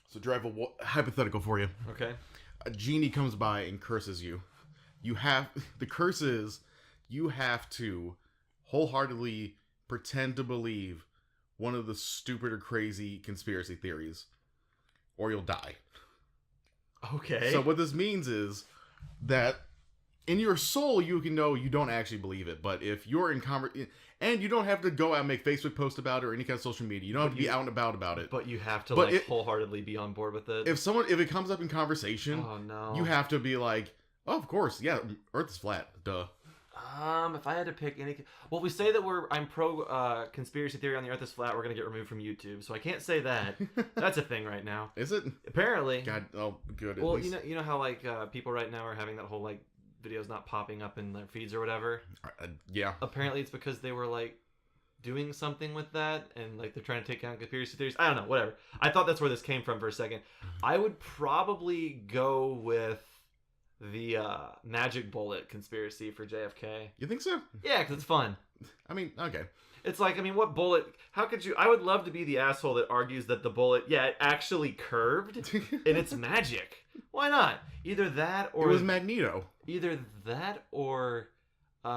So drive a hypothetical for you. Okay. A genie comes by and curses you. The curse is you have to wholeheartedly pretend to believe one of the stupid or crazy conspiracy theories, or you'll die. Okay. So what this means is that in your soul you can know you don't actually believe it, but if you're in and you don't have to go out and make Facebook posts about it or any kind of social media. You don't have to be out and about it. But you have to wholeheartedly be on board with it. If it comes up in conversation, oh no, you have to be like, oh, of course, yeah, Earth is flat, duh. If I had to pick any, well, we say that I'm pro conspiracy theory on the Earth is flat. We're gonna get removed from YouTube, so I can't say that. That's a thing right now. Is it? Apparently. God, oh, good. Well, you know how like people right now are having that whole like videos not popping up in their feeds or whatever. Yeah. Apparently, it's because they were like doing something with that, and like they're trying to take down conspiracy theories. I don't know. Whatever. I thought that's where this came from for a second. I would probably go with the magic bullet conspiracy for JFK. You think so? Yeah, because it's fun. I mean, okay. It's like, I mean, what bullet? How could you? I would love to be the asshole that argues that the bullet, it actually curved, and it's magic. Why not? Either that or it was Magneto. Either that or, you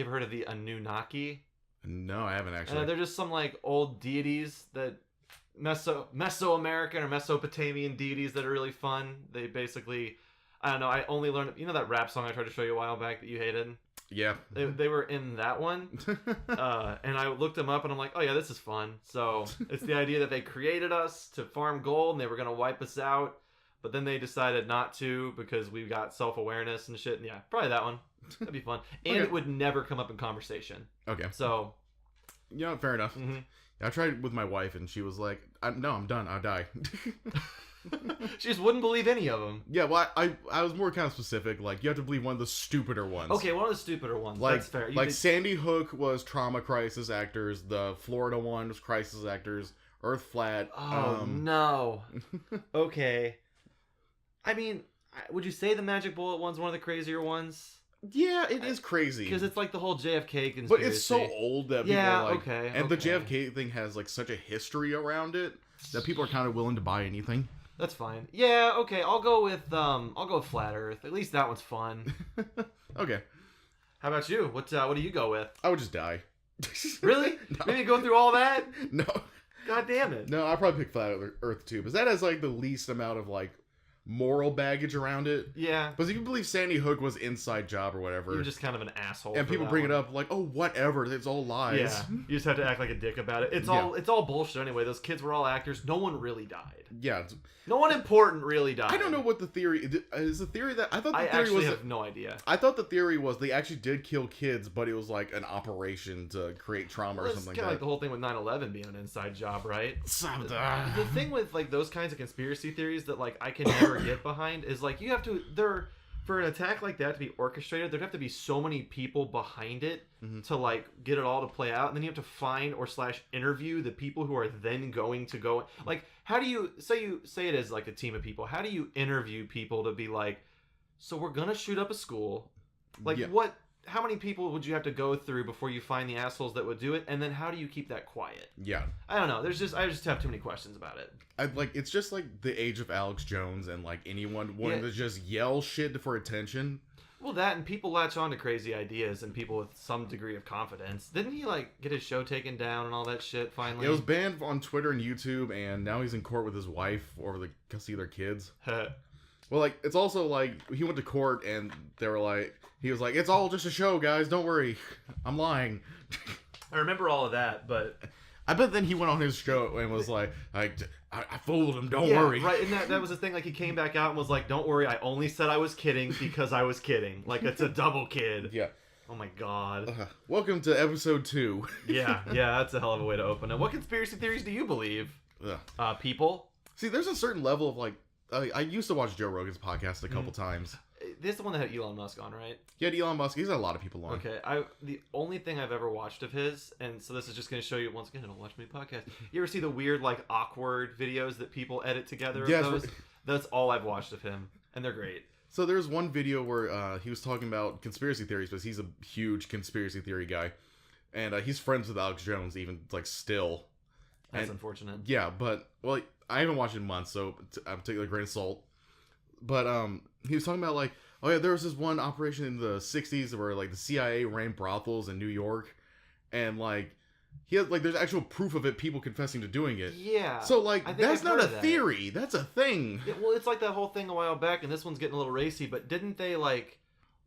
ever heard of the Anunnaki? No, I haven't actually. They're just some like old deities that Mesoamerican or Mesopotamian deities that are really fun. They basically, I don't know. I only learned, you know, that rap song I tried to show you a while back that you hated. Yeah. They were in that one. And I looked them up and I'm like, oh yeah, this is fun. So it's the idea that they created us to farm gold and they were going to wipe us out. But then they decided not to because we got self-awareness and shit. And yeah, probably that one. That'd be fun. And it would never come up in conversation. Okay. So. Yeah, fair enough. Mm-hmm. I tried it with my wife and she was like, no, I'm done. I'll die. She just wouldn't believe any of them. Yeah, well, I was more kind of specific. Like, you have to believe one of the stupider ones. Okay, one of the stupider ones. Like, that's fair. Sandy Hook was trauma crisis actors. The Florida one was crisis actors. Earth flat. Oh, no. Okay. I mean, would you say the magic bullet one's one of the crazier ones? Yeah, it is crazy. Because it's like the whole JFK conspiracy. But it's so old that people are like... okay. And the JFK thing has like such a history around it that people are kind of willing to buy anything. That's fine. Yeah, okay. I'll go with Flat Earth. At least that one's fun. Okay. How about you? What do you go with? I would just die. Really? No. Maybe go through all that? No. God damn it. No, I'd probably pick Flat Earth too, because that has like the least amount of like moral baggage around it. Yeah. But if you believe Sandy Hook was inside job or whatever, you're just kind of an asshole. And people bring it up like, oh, whatever, it's all lies. Yeah. You just have to act like a dick about it. It's all bullshit anyway. Those kids were all actors. No one really died. Yeah. No one important really died. I don't know what the theory is. The theory that I thought the theory was. I have no idea. I thought the theory was they actually did kill kids, but it was like an operation to create trauma or something like that. It's kind of like the whole thing with 9/11 being an inside job, right? The thing with like those kinds of conspiracy theories that like I can never get behind is like you have to for an attack like that to be orchestrated, there'd have to be so many people behind it to like get it all to play out, and then you have to find or / interview the people who are then going to go. Like, how do you say it as like a team of people? How do you interview people to be like, so we're gonna shoot up a school? Like, what? How many people would you have to go through before you find the assholes that would do it? And then how do you keep that quiet? Yeah. I don't know. I just have too many questions about it. It's just like the age of Alex Jones and like anyone wanting to just yell shit for attention. Well, that and people latch on to crazy ideas and people with some degree of confidence. Didn't he like get his show taken down and all that shit finally? It was banned on Twitter and YouTube, and now he's in court with his wife over the custody of their kids. Well, like, it's also like he went to court and they were like, he was like, it's all just a show, guys. Don't worry. I'm lying. I remember all of that, but I bet then he went on his show and was like, I fooled him. Don't worry. Right. And that was the thing. Like, he came back out and was like, don't worry. I only said I was kidding because I was kidding. Like, it's a double kid. Yeah. Oh my God. Welcome to episode 2. Yeah. That's a hell of a way to open it. What conspiracy theories do you believe? People? See, there's a certain level of like, I used to watch Joe Rogan's podcast a couple times. This is the one that had Elon Musk on, right? Yeah, Elon Musk. He's had a lot of people on. Okay, the only thing I've ever watched of his, and so this is just going to show you once again, I don't watch many podcasts. You ever see the weird, like, awkward videos that people edit together? Yes. Of those? That's all I've watched of him, and they're great. So there's one video where he was talking about conspiracy theories, because he's a huge conspiracy theory guy, and he's friends with Alex Jones, even like still. That's unfortunate. Yeah, but well, I haven't watched it in months, so I'm taking it with a grain of salt. But he was talking about like, oh yeah, there was this one operation in the '60s where like the CIA ran brothels in New York, and like he has like there's actual proof of it, people confessing to doing it. Yeah. So like that's not a that. theory, that's a thing. Yeah, well, it's like that whole thing a while back, and this one's getting a little racy. But didn't they like?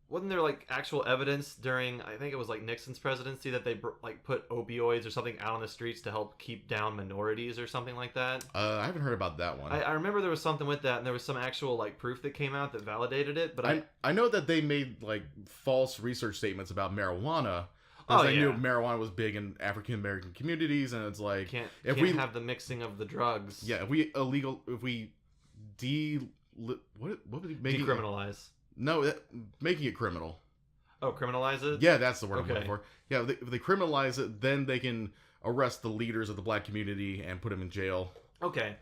Wasn't there like actual evidence during, I think it was like Nixon's presidency, that they like put opioids or something out on the streets to help keep down minorities or something like that? I haven't heard about that one. I remember there was something with that, and there was some actual like proof that came out that validated it. But I know that they made like false research statements about marijuana. Because I knew marijuana was big in African American communities, and it's like can't have the mixing of the drugs. Yeah, if we decriminalize. No, making it criminal. Oh, criminalize it? Yeah, that's the word I'm looking for. Yeah, if they criminalize it, then they can arrest the leaders of the black community and put them in jail. Okay.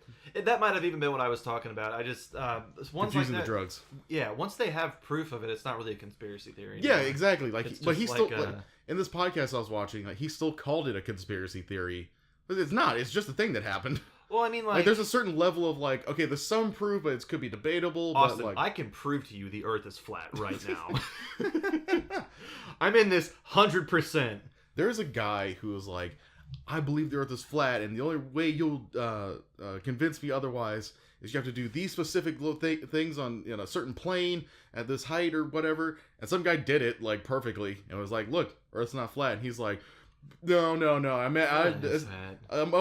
That might have even been what I was talking about. I just... once confusing the drugs. Yeah, once they have proof of it, it's not really a conspiracy theory anymore. Yeah, exactly. Like, but he still... like, in this podcast I was watching, like, he still called it a conspiracy theory. But it's not. It's just a thing that happened. Well, I mean, like there's a certain level of, like, okay, there's some proof, but it could be debatable. Austin, but, like... I can prove to you the Earth is flat right now. I'm in this 100%. There's a guy who was like, I believe the Earth is flat, and the only way you'll convince me otherwise is you have to do these specific little things on a certain plane at this height or whatever. And some guy did it, like, perfectly, and was like, look, Earth's not flat. And he's like... No. I'm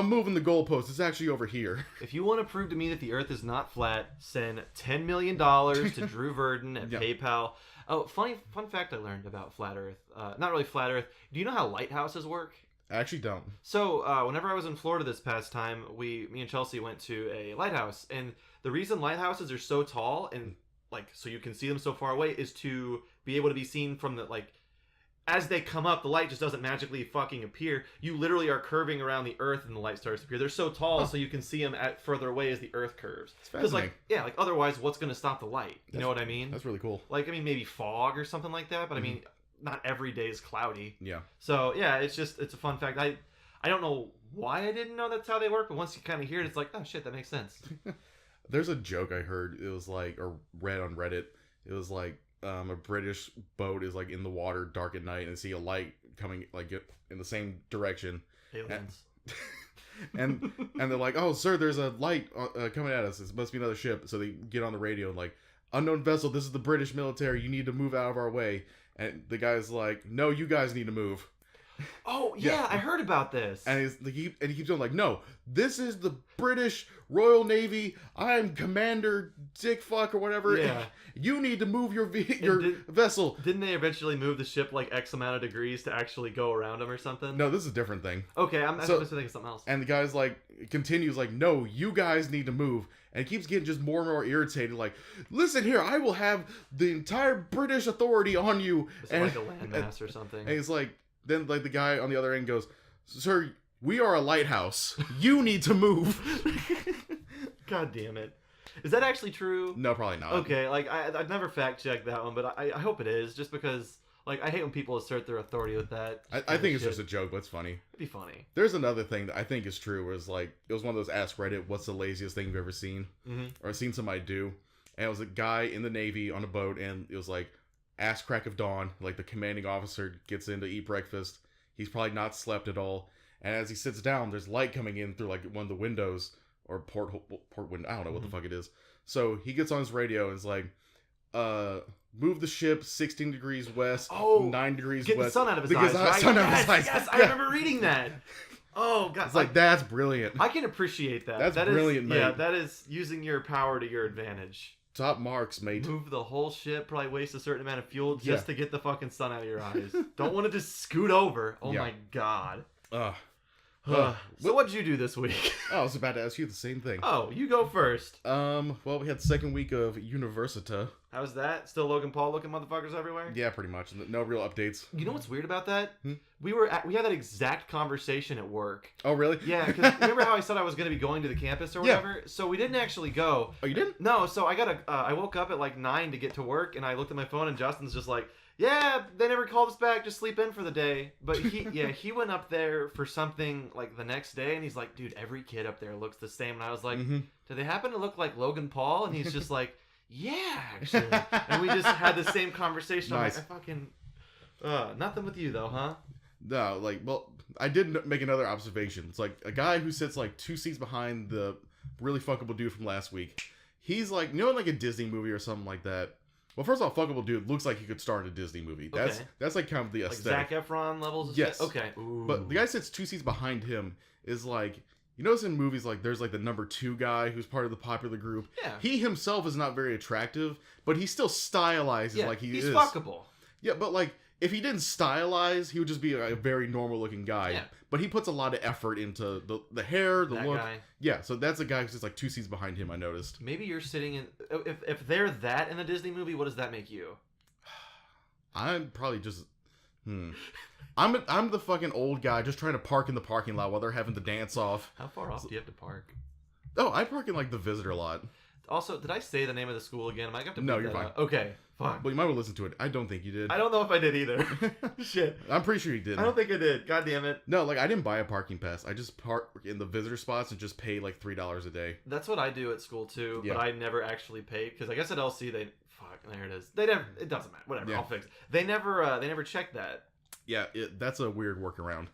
moving the goalpost. It's actually over here. If you want to prove to me that the Earth is not flat, send $10 million to Drew Verdon at PayPal. Oh, fun fact I learned about flat Earth. Not really flat Earth. Do you know how lighthouses work? I actually don't. So, whenever I was in Florida this past time, me and Chelsea went to a lighthouse, and the reason lighthouses are so tall and like so you can see them so far away is to be able to be seen from the like. As they come up, the light just doesn't magically fucking appear. You literally are curving around the Earth and the light starts to appear. They're so tall, so you can see them at further away as the Earth curves. Because, like, otherwise, what's going to stop the light? You know what I mean? That's really cool. Like, I mean, maybe fog or something like that, but I mean, not every day is cloudy. Yeah. So, yeah, it's a fun fact. I don't know why I didn't know that's how they work, but once you kind of hear it, it's like, oh shit, that makes sense. There's a joke I heard. It was like, or read on Reddit. It was like, a British boat is like in the water dark at night and see a light coming like in the same direction. Aliens. And they're like, oh sir, there's a light coming at us. It must be another ship. So they get on the radio and like, unknown vessel, this is the British military, you need to move out of our way. And the guy's like, no, you guys need to move. Oh yeah, I heard about this. And he keeps going like, no, this is the British Royal Navy. I'm Commander Dick Fuck or whatever. Yeah. You need to move your vessel. Didn't they eventually move the ship like X amount of degrees to actually go around them or something? No, this is a different thing. Okay, I'm supposed to think of something else. And the guy's like, continues like, no, you guys need to move. And he keeps getting just more and more irritated. Like, listen here, I will have the entire British authority on you. Is it like a landmass or something? And he's like, then like the guy on the other end goes, sir, we are a lighthouse. You need to move. God damn it. Is that actually true? No, probably not. Okay, like I've never fact checked that one, but I hope it is, just because like I hate when people assert their authority with that. I think it's just a joke, but it's funny. It'd be funny. There's another thing that I think is true, was like it was one of those Ask Reddit, what's the laziest thing you've ever seen, or seen somebody do, and it was a guy in the Navy on a boat, and it was like ass crack of dawn, like the commanding officer gets in to eat breakfast. He's probably not slept at all, and as he sits down, there's light coming in through like one of the windows or port window. I don't know what the fuck it is. So he gets on his radio and is like, move the ship 16 degrees west, 9 degrees get west. Get the sun out of his eyes, right? Sun out of his eyes. Yes, I remember reading that. Oh, God. It's like, that's brilliant. I can appreciate that. That's brilliant, mate. Yeah, that is using your power to your advantage. Top marks, mate. Move the whole ship, probably waste a certain amount of fuel just to get the fucking sun out of your eyes. Don't want to just scoot over. Oh, my God. So what'd you do this week? I was about to ask you the same thing. Oh, you go first. Well, we had second week of Universita. How's that? Still Logan Paul looking motherfuckers everywhere? Yeah, pretty much. No real updates. You know what's weird about that? We had that exact conversation at work. Oh, really? Yeah, because remember how I said I was going to be going to the campus or whatever? Yeah. So we didn't actually go. Oh, you didn't? No, so I woke up at like 9 to get to work, and I looked at my phone, and Justin's just like, Yeah, they never called us back. Just sleep in for the day. But he went up there for something like the next day, and he's like, dude, every kid up there looks the same. And I was like, do they happen to look like Logan Paul? And he's just like, yeah, actually. And we just had the same conversation. Nice. I'm like, I fucking nothing with you though, huh? No, like, well, I did make another observation. It's like a guy who sits like 2 seats behind the really fuckable dude from last week. He's like, in like a Disney movie or something like that. Well, first of all, fuckable dude looks like he could star in a Disney movie. That's like kind of the aesthetic. Like Zac Efron levels of yes. shit? Okay. Ooh. But the guy sits 2 seats behind him is like, you notice in movies like there's like the number 2 guy who's part of the popular group. Yeah. He himself is not very attractive, but he still stylizes like he is. He's fuckable. Yeah, but like if he didn't stylize, he would just be a very normal looking guy. Yeah. But he puts a lot of effort into the hair, the look. Guy. Yeah, so that's a guy who's just like 2 seats behind him, I noticed. Maybe you're sitting in... If they're that in a Disney movie, what does that make you? I'm probably just... I'm the fucking old guy just trying to park in the parking lot while they're having the dance off. How far off do you have to park? Oh, I park in like the visitor lot. Also, did I say the name of the school again? Am I going to have to No, you're fine. Okay, fine. Well, you might want to listen to it. I don't think you did. I don't know if I did either. Shit. I'm pretty sure you did. I don't think I did. God damn it. No, like I didn't buy a parking pass. I just park in the visitor spots and just pay like $3 a day. That's what I do at school too, Yeah. but I never actually paid because I guess at LC they there it is. They never. It doesn't matter. Whatever. Yeah. I'll fix it. They never check that. Yeah, that's a weird workaround.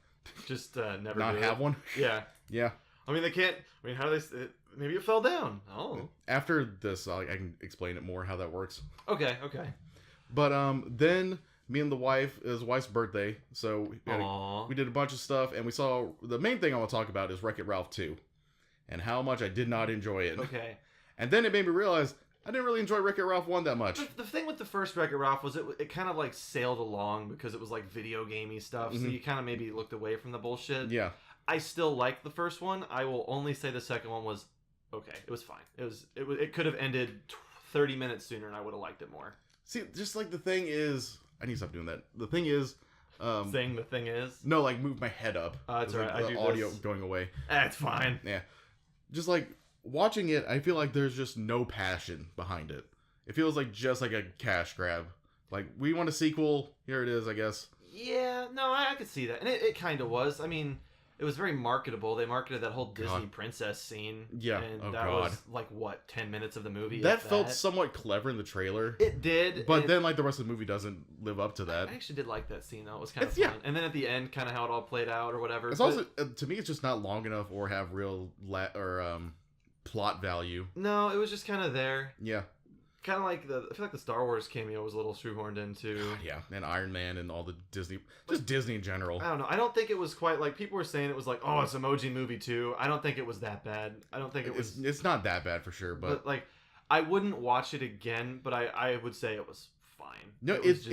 Just never Not do have it. one. Yeah. Yeah. I mean, they can't. I mean, how do they? Maybe it fell down. Oh. After this, I can explain it more how that works. Okay. Okay. But then me and the wife, it was the wife's birthday, so we did a bunch of stuff, and we saw the main thing I want to talk about is Wreck-It Ralph 2, and how much I did not enjoy it. Okay. And then it made me realize I didn't really enjoy Wreck-It Ralph 1 that much. The thing with the first Wreck-It Ralph was it kind of like sailed along because it was like video gamey stuff, so you kind of maybe looked away from the bullshit. Yeah. I still liked the first one. I will only say the second one was okay. It was fine. It could have ended 30 minutes sooner, and I would have liked it more. See, just like the thing is, I need to stop doing that. The thing is, saying the thing is, no, like move my head up. That's right. Like, I do audio this. going away. That's fine. Yeah, just like watching it, I feel like there's just no passion behind it. It feels like just like a cash grab. Like we want a sequel. Here it is, I guess. Yeah, no, I could see that, and it kind of was. I mean, it was very marketable. They marketed that whole Disney princess scene. Yeah, and that was like what 10 minutes of the movie. That felt somewhat clever in the trailer. It did, but then like the rest of the movie doesn't live up to that. I actually did like that scene though. It was kind of fun. And then at the end, kind of how it all played out or whatever. It's also to me, it's just not long enough or have real plot value. No, it was just kind of there. Yeah. Kind of like I feel like the Star Wars cameo was a little shoehorned into. Yeah, and Iron Man and all the Disney, just Disney in general. I don't know. I don't think it was quite like people were saying it was like, oh, it's Emoji Movie 2. I don't think it was that bad. I don't think it was. It's not that bad for sure, but like, I wouldn't watch it again. But I would say it was fine. No, it's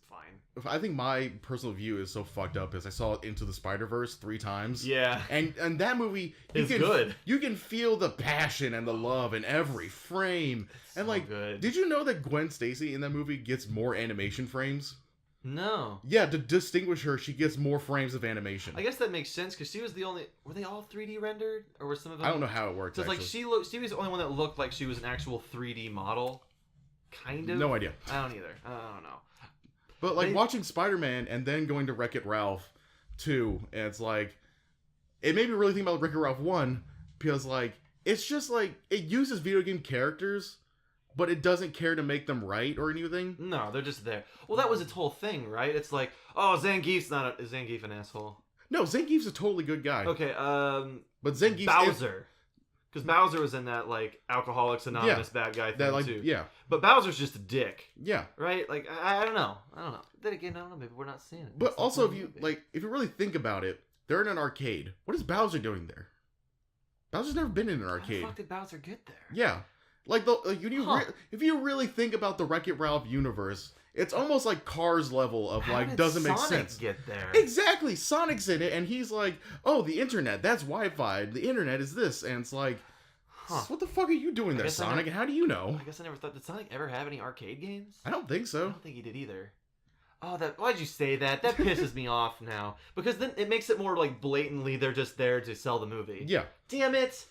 fine. I think my personal view is so fucked up is I saw Into the Spider-Verse 3 times. Yeah. And that movie is good. You can feel the passion and the love in every frame. It's and so like good. Did you know that Gwen Stacy in that movie gets more animation frames? No. Yeah, to distinguish her, she gets more frames of animation. I guess that makes sense because she was the only. Were they all 3D rendered, or were some of them? I don't know how it works. So like she was the only one that looked like she was an actual 3D model. Kind of. No idea. I don't either. I don't know. But like watching Spider-Man and then going to Wreck-It Ralph 2, and it's like it made me really think about Wreck-It Ralph 1 because like it's just like it uses video game characters, but it doesn't care to make them right or anything. No, they're just there. Well, that was its whole thing, right? It's like, oh, Zangief's not is Zangief an asshole? No, Zangief's a totally good guy. Okay, but Zangief's Bowser. Because Bowser was in that, like, Alcoholics Anonymous bad guy thing, too. Yeah. But Bowser's just a dick. Yeah. Right? Like, I don't know. Then again, I don't know. Maybe we're not seeing it. But also, if you really think about it, they're in an arcade. What is Bowser doing there? Bowser's never been in an arcade. How the fuck did Bowser get there? Yeah. If you really think about the Wreck-It Ralph universe, it's almost like Cars level of like doesn't make sense. Get there? Exactly. Sonic's in it, and he's like, "Oh, the internet. That's Wi-Fi. The internet is this," and it's like, "What the fuck are you doing there, Sonic? And how do you know?" I guess I never thought. Did Sonic ever have any arcade games? I don't think so. I don't think he did either. Oh, why'd you say that? That pisses me off now because then it makes it more like blatantly they're just there to sell the movie. Yeah. Damn it.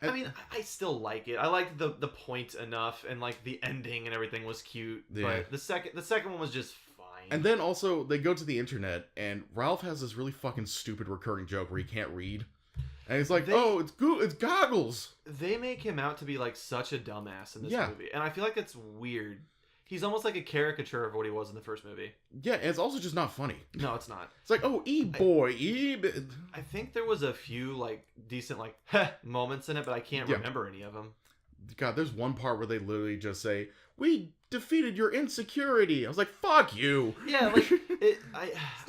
I mean, I still like it. I liked the point enough, and like the ending and everything was cute. Yeah. But the second one was just fine. And then also, they go to the internet, and Ralph has this really fucking stupid recurring joke where he can't read. And he's like, it's goggles. They make him out to be like such a dumbass in this movie. And I feel like it's weird. He's almost like a caricature of what he was in the first movie. Yeah, and it's also just not funny. No, it's not. It's like, oh, E-boy, I think there was a few, like, decent, like, moments in it, but I can't remember any of them. God, there's one part where they literally just say, we defeated your insecurity. I was like, fuck you. Yeah, like,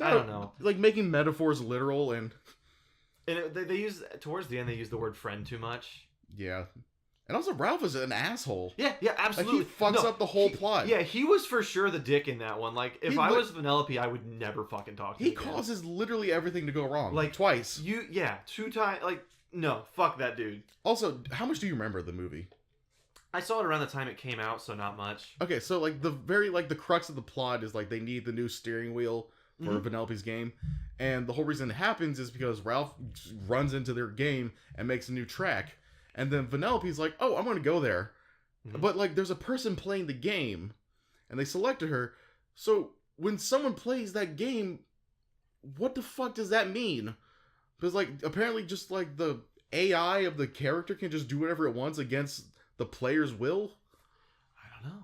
I don't know. Like, making metaphors literal and... And they use, towards the end, they use the word friend too much. Yeah. And also, Ralph is an asshole. Yeah, absolutely. Like, he fucks up the whole plot. Yeah, he was for sure the dick in that one. Like, if I was Vanellope, I would never fucking talk to him. He causes literally everything to go wrong. Like, twice. 2 times. Like, no, fuck that dude. Also, how much do you remember of the movie? I saw it around the time it came out, so not much. Okay, so, like, the crux of the plot is, like, they need the new steering wheel for Vanellope's game. And the whole reason it happens is because Ralph runs into their game and makes a new track. And then Vanellope's like, oh, I'm going to go there. Mm-hmm. But, like, there's a person playing the game. And they selected her. So, when someone plays that game, what the fuck does that mean? Because, like, apparently just, like, the AI of the character can just do whatever it wants against the player's will? I don't know.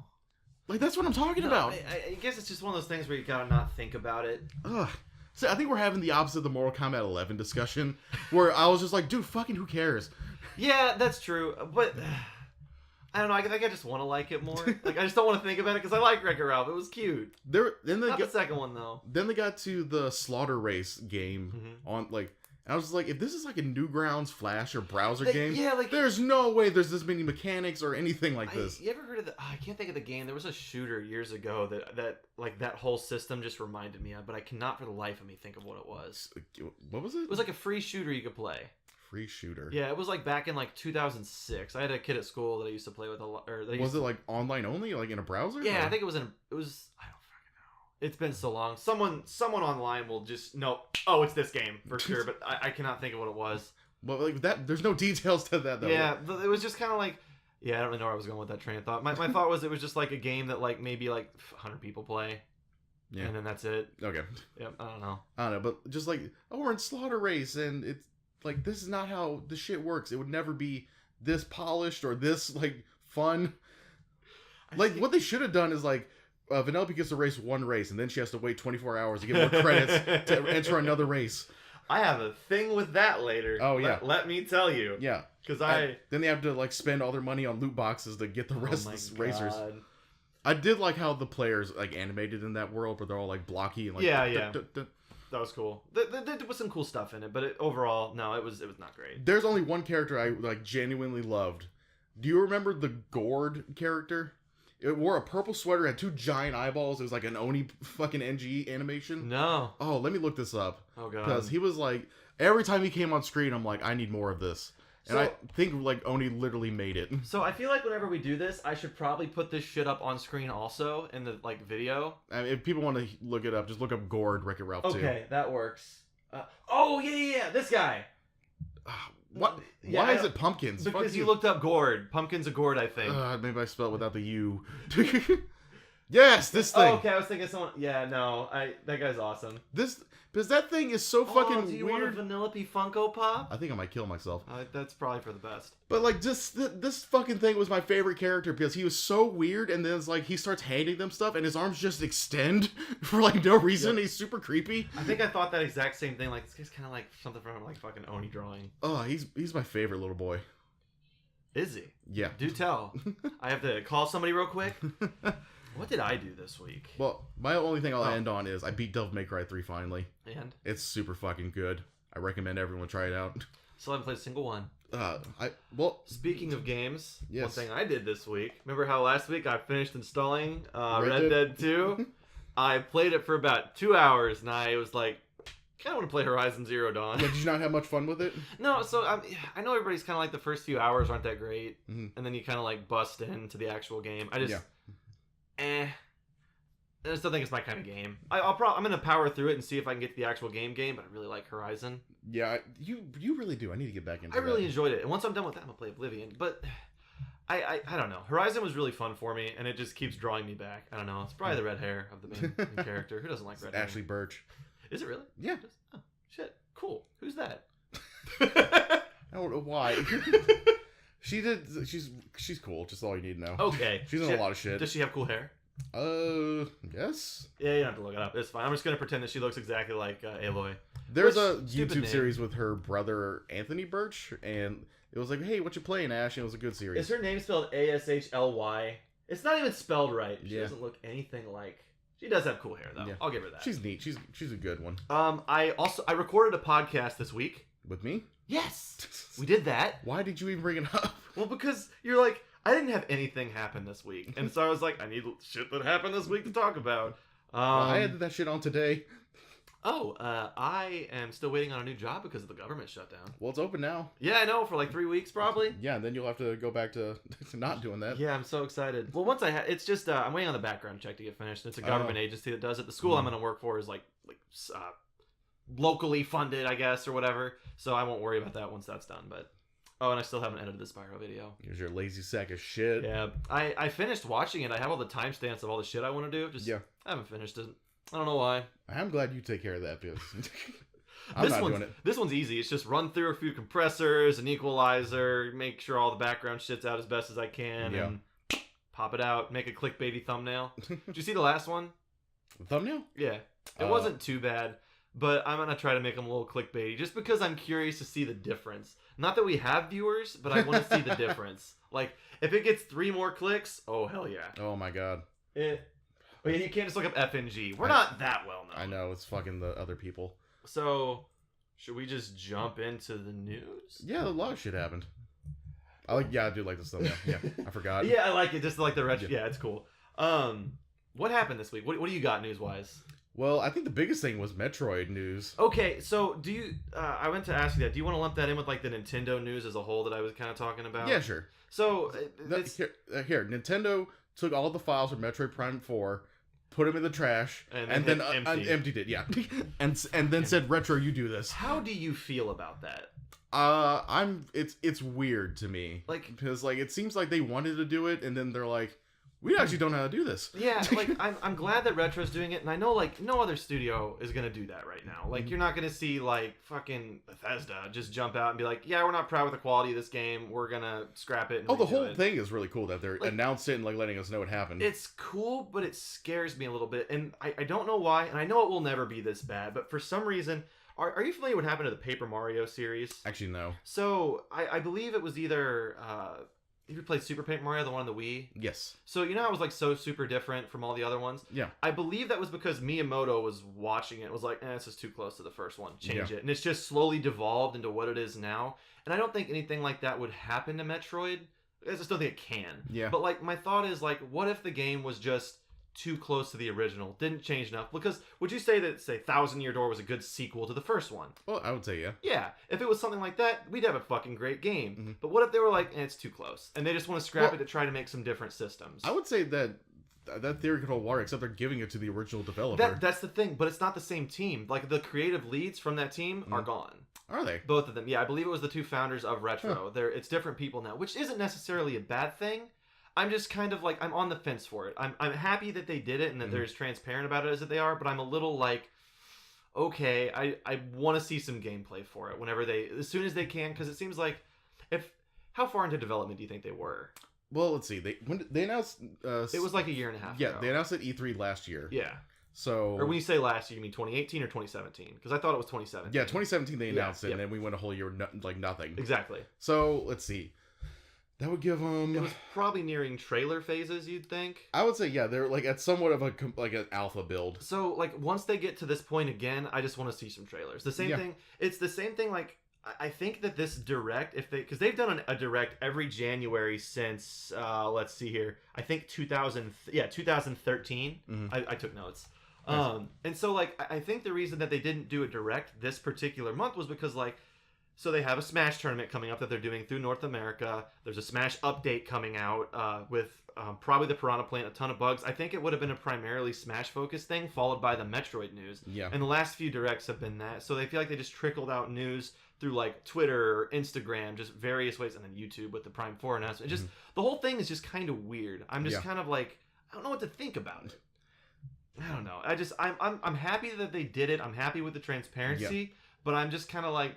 Like, that's what I'm talking about. I guess it's just one of those things where you gotta not think about it. Ugh. So, I think we're having the opposite of the Mortal Kombat 11 discussion. Where I was just like, dude, fucking who cares? Yeah, that's true, but I don't know. I think I just want to like it more. Like, I just don't want to think about it because I like Wreck-It Ralph. It was cute. The second one though. Then they got to the Slaughter Race game on like. And I was just like, if this is like a Newgrounds Flash or browser game, there's no way there's this many mechanics or anything like this. You ever heard of the? I can't think of the game. There was a shooter years ago that whole system just reminded me of, but I cannot for the life of me think of what it was. What was it? It was like a free shooter you could play. Free shooter. Yeah, it was like back in like 2006. I had a kid at school that I used to play with a lot. Was it like online only, like in a browser? Yeah, or? I think it was. I don't fucking know. It's been so long. Someone online will just know. Oh, it's this game for sure. But I cannot think of what it was. Well, like that, there's no details to that though. Yeah, it was just kind of like. Yeah, I don't really know where I was going with that train of thought. My thought was it was just like a game that like maybe like 100 people play. Yeah. And then that's it. Okay. Yep. I don't know, but just like, oh, we're in Slaughter Race, and it's. Like, this is not how the shit works. It would never be this polished or this, like, fun. Like, what they should have done is, like, Vanellope gets to race one race, and then she has to wait 24 hours to get more credits to enter another race. I have a thing with that later. Oh, yeah. Let me tell you. Yeah. Because then they have to, like, spend all their money on loot boxes to get the rest of the racers. I did like how the players, like, animated in that world, where they're all, like, blocky and, like... Yeah. That was cool. There was some cool stuff in it, but overall, no, it was not great. There's only one character I like genuinely loved. Do you remember the Gourd character? It wore a purple sweater, had 2 giant eyeballs. It was like an Oni fucking NG animation. No. Oh, let me look this up. Oh god. Because he was like, every time he came on screen, I'm like, I need more of this. And I think like Oni literally made it. So I feel like whenever we do this, I should probably put this shit up on screen also in the like video. I mean, if people want to look it up, just look up Gourd Wreck-It Ralph 2. Okay, that works. Oh yeah, this guy. What? Yeah, why is it pumpkins? Because you looked up Gourd. Pumpkin's a gourd, I think. Maybe I spelled it without the U. Yes, this thing. Oh, okay, I was thinking someone. Yeah, no, that guy's awesome. Because that thing is so fucking weird. Do you want a Vanellope Funko Pop? I think I might kill myself. That's probably for the best. But like, just this fucking thing was my favorite character because he was so weird, and then it's like he starts handing them stuff, and his arms just extend for like no reason. Yep. He's super creepy. I think I thought that exact same thing. Like, this guy's kind of like something from like fucking Oni drawing. Oh, he's my favorite little boy. Is he? Yeah. Do tell. I have to call somebody real quick. What did I do this week? Well, my only thing I'll end on is I beat Devil May Cry 3 finally. And? It's super fucking good. I recommend everyone try it out. Still haven't played a single one. Speaking of games, yes. One thing I did this week. Remember how last week I finished installing Red Dead 2? I played it for about 2 hours, and I was like, kind of want to play Horizon Zero Dawn. Yeah, did you not have much fun with it? No, so I know everybody's kind of like the first few hours aren't that great, and then you kind of like bust into the actual game. I just... I still think it's my kind of game. I'm gonna power through it and see if I can get to the actual game, but I really like Horizon. Yeah, you really do. I need to get back into I really enjoyed it, and once I'm done with that, I'm gonna play Oblivion. But I don't know. Horizon was really fun for me, and it just keeps drawing me back. I don't know. It's probably the red hair of the main character. Who doesn't like red hair? Ashley Birch. Is it really? Yeah. Oh, shit. Cool. Who's that? I don't know why. She's cool. Just all you need to know. Okay. She's in a lot of shit. Does she have cool hair? Yes. Yeah, you don't have to look it up. It's fine. I'm just gonna pretend that she looks exactly like Aloy. There's a YouTube series with her brother Anthony Birch, and it was like, hey, what you playing, Ash? And it was a good series. Is her name spelled Ashly? It's not even spelled right. She Yeah. doesn't look anything like. She does have cool hair though. Yeah. I'll give her that. She's neat. She's a good one. I recorded a podcast this week. With me? Yes, we did that. Why did you even bring it up? Well, because you're like, I didn't have anything happen this week, and so I was like, I need shit that happened this week to talk about. I added that shit on today. I am still waiting on a new job because of the government shutdown. Well, it's open now. Yeah, I know, for like 3 weeks probably. Yeah, and then you'll have to go back to not doing that. Yeah, I'm so excited. Well, once it's just I'm waiting on the background check to get finished. It's a government agency that does it. The school I'm going to work for is like locally funded, I guess, or whatever. So I won't worry about that once that's done. But and I still haven't edited the Spyro video. Here's your lazy sack of shit. Yeah, I finished watching it. I have all the timestamps of all the shit I want to do. I haven't finished it. I don't know why. I'm glad you take care of that because doing it. This one's easy. It's just run through a few compressors, an equalizer, make sure all the background shit's out as best as I can, and pop it out, make a clickbaity thumbnail. Did you see the last one? The thumbnail? Yeah. It wasn't too bad, but I'm going to try to make them a little clickbaity just because I'm curious to see the difference. Not that we have viewers, but I want to see the difference. Like, if it gets 3 more clicks, oh, hell yeah. Oh, my God. But you can't just look up FNG. We're not that well known. I know. It's fucking the other people. So, should we just jump into the news? Yeah, a lot of shit happened. I do like this thumbnail. Yeah, I forgot. Yeah, I like it. Just like the retro. Yeah, it's cool. What happened this week? What do you got news-wise? Well, I think the biggest thing was Metroid news. Okay, so do you... I went to ask you that. Do you want to lump that in with like the Nintendo news as a whole that I was kind of talking about? Yeah, sure. So, here, Nintendo took all the files from Metroid Prime 4, put them in the trash, and then emptied it. Yeah, and then said, "Retro, you do this." How do you feel about that? It's weird to me, like, because like it seems like they wanted to do it, and then they're like, we actually don't know how to do this. Yeah, like I'm glad that Retro's doing it, and I know like no other studio is gonna do that right now. Like you're not gonna see like fucking Bethesda just jump out and be like, yeah, we're not proud with the quality of this game, we're gonna scrap it. And the whole thing is really cool that they're like, announced it and like letting us know what happened. It's cool, but it scares me a little bit, and I don't know why, and I know it will never be this bad, but for some reason. Are you familiar with what happened to the Paper Mario series? Actually, no. So I believe it was either. Have you played Super Paper Mario, the one on the Wii? Yes. So you know how it was like so super different from all the other ones? Yeah. I believe that was because Miyamoto was watching it. It was like, this is too close to the first one. Change it. And it's just slowly devolved into what it is now. And I don't think anything like that would happen to Metroid. I just don't think it can. Yeah. But like my thought is like, what if the game was just too close to the original? Didn't change enough? Because would you say that, say, Thousand Year Door was a good sequel to the first one? Well, I would say yeah. Yeah. If it was something like that, we'd have a fucking great game. Mm-hmm. But what if they were like, it's too close, and they just want to scrap it to try to make some different systems? I would say that theory could hold water, except they're giving it to the original developer. That's the thing, but it's not the same team. Like, the creative leads from that team are gone. Are they? Both of them. Yeah, I believe it was the 2 founders of Retro. It's different people now, which isn't necessarily a bad thing. I'm just kind of like, I'm on the fence for it. I'm happy that they did it and that they're as transparent about it as that they are, but I'm a little like, okay, I want to see some gameplay for it whenever as soon as they can, because it seems like, how far into development do you think they were? Well, let's see. When they announced... it was like a year and a half ago. They announced at E3 last year. Yeah. So... Or when you say last year, you mean 2018 or 2017? Because I thought it was 2017. Yeah, 2017 they announced it, and then we went a whole year like nothing. Exactly. So, let's see. That would give them... It was probably nearing trailer phases, you'd think. I would say, yeah, they're like at somewhat of an alpha build. So, like, once they get to this point again, I just want to see some trailers. The same thing. It's the same thing, like, I think that this Direct, because they've done a Direct every January since, let's see here, I think 2013. Mm-hmm. I took notes. Nice. And so, like, I think the reason that they didn't do a Direct this particular month was because, like, So they have a Smash tournament coming up that they're doing through North America. There's a Smash update coming out with probably the Piranha Plant, a ton of bugs. I think it would have been a primarily Smash-focused thing, followed by the Metroid news. Yeah. And the last few directs have been that. So they feel like they just trickled out news through like Twitter or Instagram, just various ways, and then YouTube with the Prime 4 announcement. Just the whole thing is just kind of weird. I'm just kind of like, I don't know what to think about it. I don't know. I'm happy that they did it. I'm happy with the transparency. Yeah. But I'm just kind of like,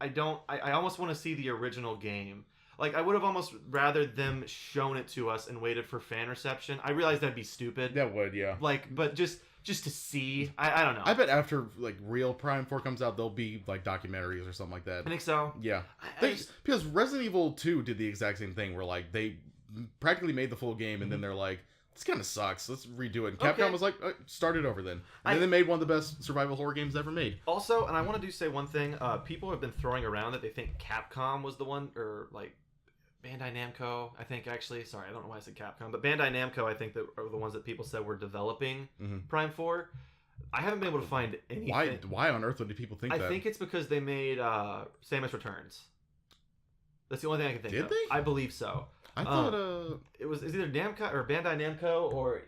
I almost want to see the original game. Like, I would have almost rather them shown it to us and waited for fan reception. I realize that'd be stupid. That would, yeah. Like, but just to see, I don't know. I bet after, like, real Prime 4 comes out, there'll be, like, documentaries or something like that. I think so. Yeah. Because Resident Evil 2 did the exact same thing, where, like, they practically made the full game, and then they're like, this kind of sucks. Let's redo it. And Capcom was like, start it over then. And then they made one of the best survival horror games ever made. Also, and I want to say one thing. People have been throwing around that they think Capcom was the one, or like Bandai Namco, I think actually. Sorry, I don't know why I said Capcom. But Bandai Namco, I think, that are the ones that people said were developing Prime 4. I haven't been able to find anything. Why on earth would people think that? I think it's because they made Samus Returns. That's the only thing I can think of. Did they? I believe so. I thought it was either Namco or Bandai Namco or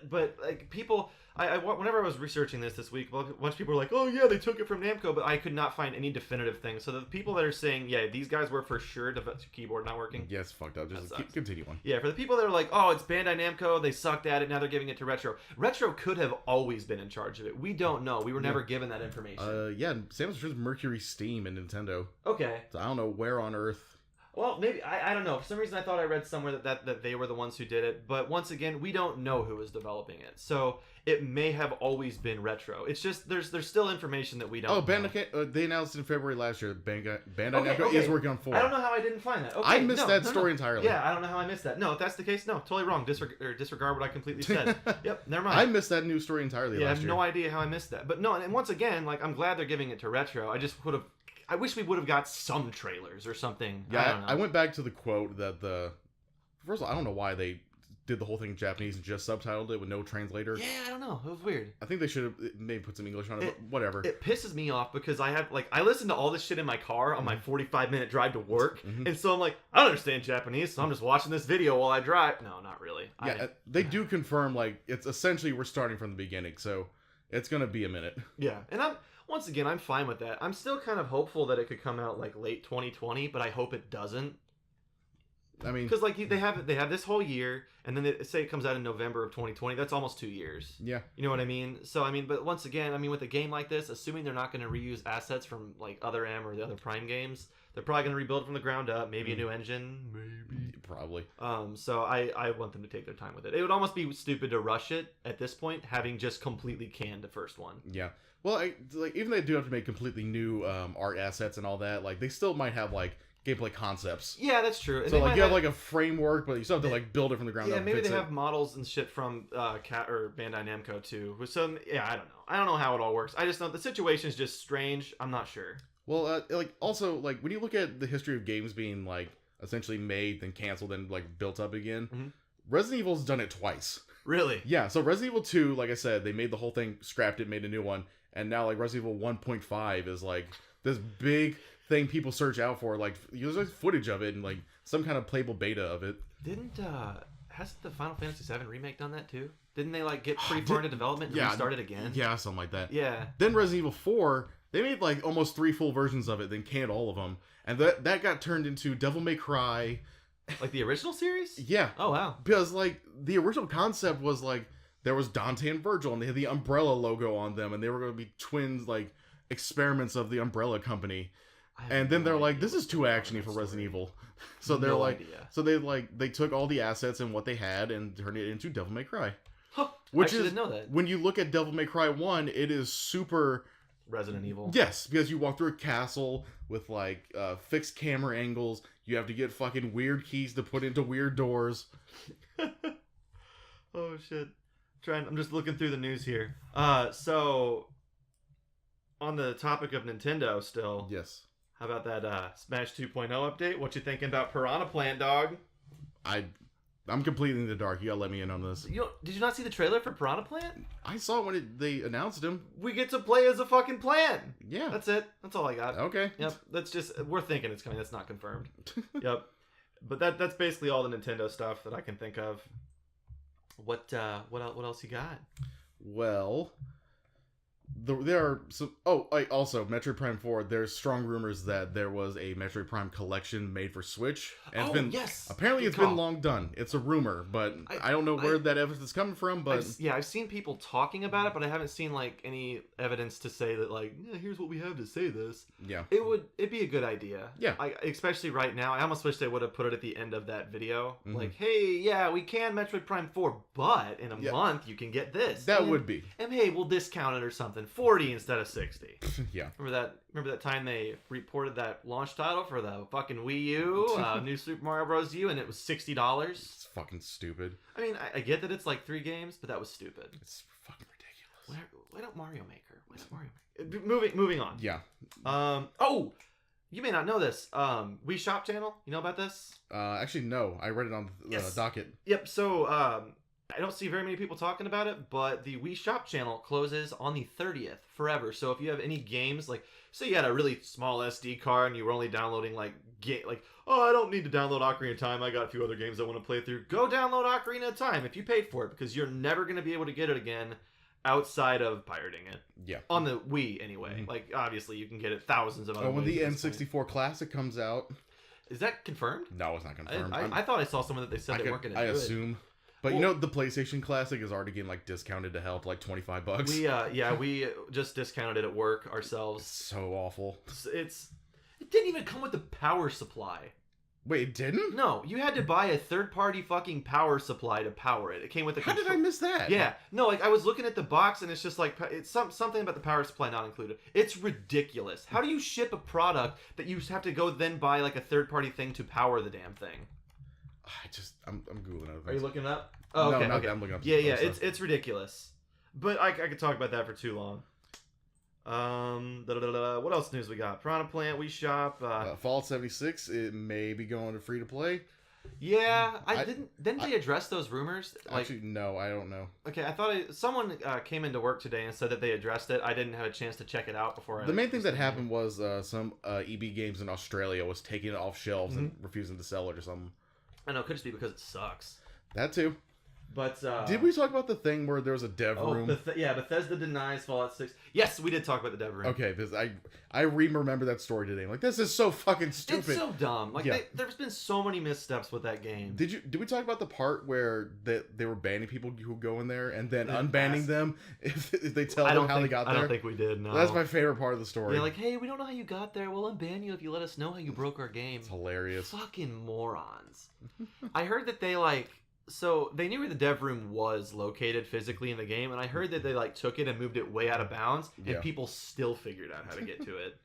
but like people whenever I was researching this week, a bunch of people were like, oh yeah, they took it from Namco, but I could not find any definitive thing. So the people that are saying, yeah, these guys were for sure keyboard not working. Yeah, it's fucked up. Just continue on. Yeah, for the people that are like, oh, it's Bandai Namco, they sucked at it, now they're giving it to Retro. Retro could have always been in charge of it. We don't know. We were never given that information. Yeah, Samus Returns Mercury Steam and Nintendo. Okay. So I don't know where on earth. Well, maybe I don't know. For some reason, I thought I read somewhere that they were the ones who did it. But once again, we don't know who was developing it, so it may have always been Retro. It's just there's still information that we don't. know. They announced in February last year that Bandai Namco is working on 4. I don't know how I didn't find that. Okay, I missed that story entirely. Yeah, I don't know how I missed that. No, if that's the case, no, totally wrong. Disregard what I completely said. Yep, never mind. I missed that news story entirely. Yeah, last I have year. no idea how I missed that. But no, and once again, like I'm glad they're giving it to Retro. I wish we would have got some trailers or something. Yeah, I went back to the quote that first of all, I don't know why they did the whole thing in Japanese and just subtitled it with no translator. Yeah, I don't know. It was weird. I think they should have maybe put some English on it, but whatever. It pisses me off because I listen to all this shit in my car on my 45-minute drive to work, and so I'm like, I don't understand Japanese, so I'm just watching this video while I drive. No, not really. Yeah, they do confirm, like, it's essentially we're starting from the beginning, so it's going to be a minute. Yeah, and once again, I'm fine with that. I'm still kind of hopeful that it could come out like late 2020, but I hope it doesn't. I mean, because like they have this whole year, and then they say it comes out in November of 2020. That's almost 2 years. Yeah, you know what I mean. So I mean, but once again, I mean, with a game like this, assuming they're not going to reuse assets from like other M or the other Prime games, they're probably going to rebuild from the ground up. Maybe a new engine. Maybe probably. So I want them to take their time with it. It would almost be stupid to rush it at this point, having just completely canned the first one. Yeah. Well, even though they do have to make completely new art assets and all that, like they still might have like gameplay concepts. Yeah, that's true. And so like you have like a framework, but you still have to like build it from the ground up. Yeah, maybe they have models and shit from or Bandai Namco too. So yeah, I don't know. I don't know how it all works. I just know the situation is just strange. I'm not sure. Well, like also like when you look at the history of games being like essentially made then canceled and like built up again, Resident Evil's done it twice. Really? Yeah. So Resident Evil 2, like I said, they made the whole thing, scrapped it, made a new one. And now, like, Resident Evil 1.5 is, like, this big thing people search out for. Like, there's like footage of it and, like, some kind of playable beta of it. Hasn't the Final Fantasy VII Remake done that, too? Didn't they, like, get pretty far into development and restart it again? Yeah, something like that. Yeah. Then Resident Evil 4, they made, like, almost 3 full versions of it, then canned all of them. And that got turned into Devil May Cry. Like, the original series? Yeah. Oh, wow. Because, like, the original concept was, like, there was Dante and Virgil, and they had the Umbrella logo on them, and they were going to be twins, like, experiments of the Umbrella Company. And then they're like, this is too actiony for Resident Evil. So they're like, so they took all the assets and what they had and turned it into Devil May Cry. Huh. Which I didn't know that. When you look at Devil May Cry 1, it is super Resident Evil. Yes, because you walk through a castle with like fixed camera angles. You have to get fucking weird keys to put into weird doors. Oh shit. I'm just looking through the news here. So on the topic of Nintendo still. Yes. How about that Smash 2.0 update? What you thinking about Piranha Plant, dog? I'm completely in the dark. You gotta let me in on this. Did you not see the trailer for Piranha Plant? I saw it when they announced him. We get to play as a fucking plant. Yeah. That's it. That's all I got. Okay. Yep. That's just we're thinking it's coming. That's not confirmed. Yep. But that's basically all the Nintendo stuff that I can think of. What else you got? Well, there are some. Oh, also Metroid Prime 4. There's strong rumors that there was a Metroid Prime collection made for Switch. And yes. Apparently, it's been long done. It's a rumor, but I don't know where that evidence is coming from. But I've seen people talking about it, but I haven't seen like any evidence to say that like, yeah, here's what we have to say this. Yeah, it'd be a good idea. Yeah, especially right now. I almost wish they would have put it at the end of that video. Mm-hmm. Like, hey, yeah, we can Metroid Prime 4, but in a month you can get this. That would be. And hey, we'll discount it or something. 40 instead of 60. Yeah. Remember that time they reported that launch title for the fucking Wii U, New Super Mario Bros. U, and it was $60? It's fucking stupid. I mean, I get that it's like 3 games, but that was stupid. It's fucking ridiculous. Why don't Mario Maker? Why not Mario Maker? Moving on. Yeah. Oh, you may not know this. Wii Shop channel. You know about this? Actually, no. I read it on the docket. Yep. So, I don't see very many people talking about it, but the Wii Shop channel closes on the 30th forever. So if you have any games, like say you had a really small SD card and you were only downloading I don't need to download Ocarina of Time. I got a few other games I want to play through. Go download Ocarina of Time if you paid for it, because you're never going to be able to get it again outside of pirating it. Yeah. On the Wii anyway. Mm-hmm. Like obviously you can get it thousands of other ways. When the N64 Classic comes out. Is that confirmed? No, it's not confirmed. I thought I saw someone that they said they weren't going to do it. I assume. But you know, the PlayStation Classic is already getting discounted to hell to $25. We just discounted it at work ourselves. It's so awful. It didn't even come with the power supply. Wait, it didn't? No, you had to buy a third-party fucking power supply to power it. It came with a How did I miss that? Yeah. No, I was looking at the box and it's just it's something about the power supply not included. It's ridiculous. How do you ship a product that you have to go then buy a third-party thing to power the damn thing? I'm Googling it. Are you looking up? Oh, okay. No, okay. I'm looking up. Yeah, it's ridiculous. But I could talk about that for too long. What else news we got? Piranha Plant, Wii Shop. Fallout 76, it may be going to free to play. Yeah, didn't they address those rumors? Actually, no, I don't know. Okay, I thought someone came into work today and said that they addressed it. I didn't have a chance to check it out before. The main thing that happened was some EB Games in Australia was taking it off shelves and refusing to sell it or something. I know, it could just be because it sucks. That too. But did we talk about the thing where there was a dev room? Bethesda denies Fallout 6. Yes, we did talk about the dev room. Okay, because I remember that story today. I'm like, this is so fucking stupid. It's so dumb. There's been so many missteps with that game. Did we talk about the part where they were banning people who go in there and then unbanning them if they tell them how they got there? I don't think we did. No, that's my favorite part of the story. Yeah, hey, we don't know how you got there. We'll unban you if you let us know how you broke our game. It's hilarious. Fucking morons. I heard that they So they knew where the dev room was located physically in the game, and I heard that they took it and moved it way out of bounds, and people still figured out how to get to it.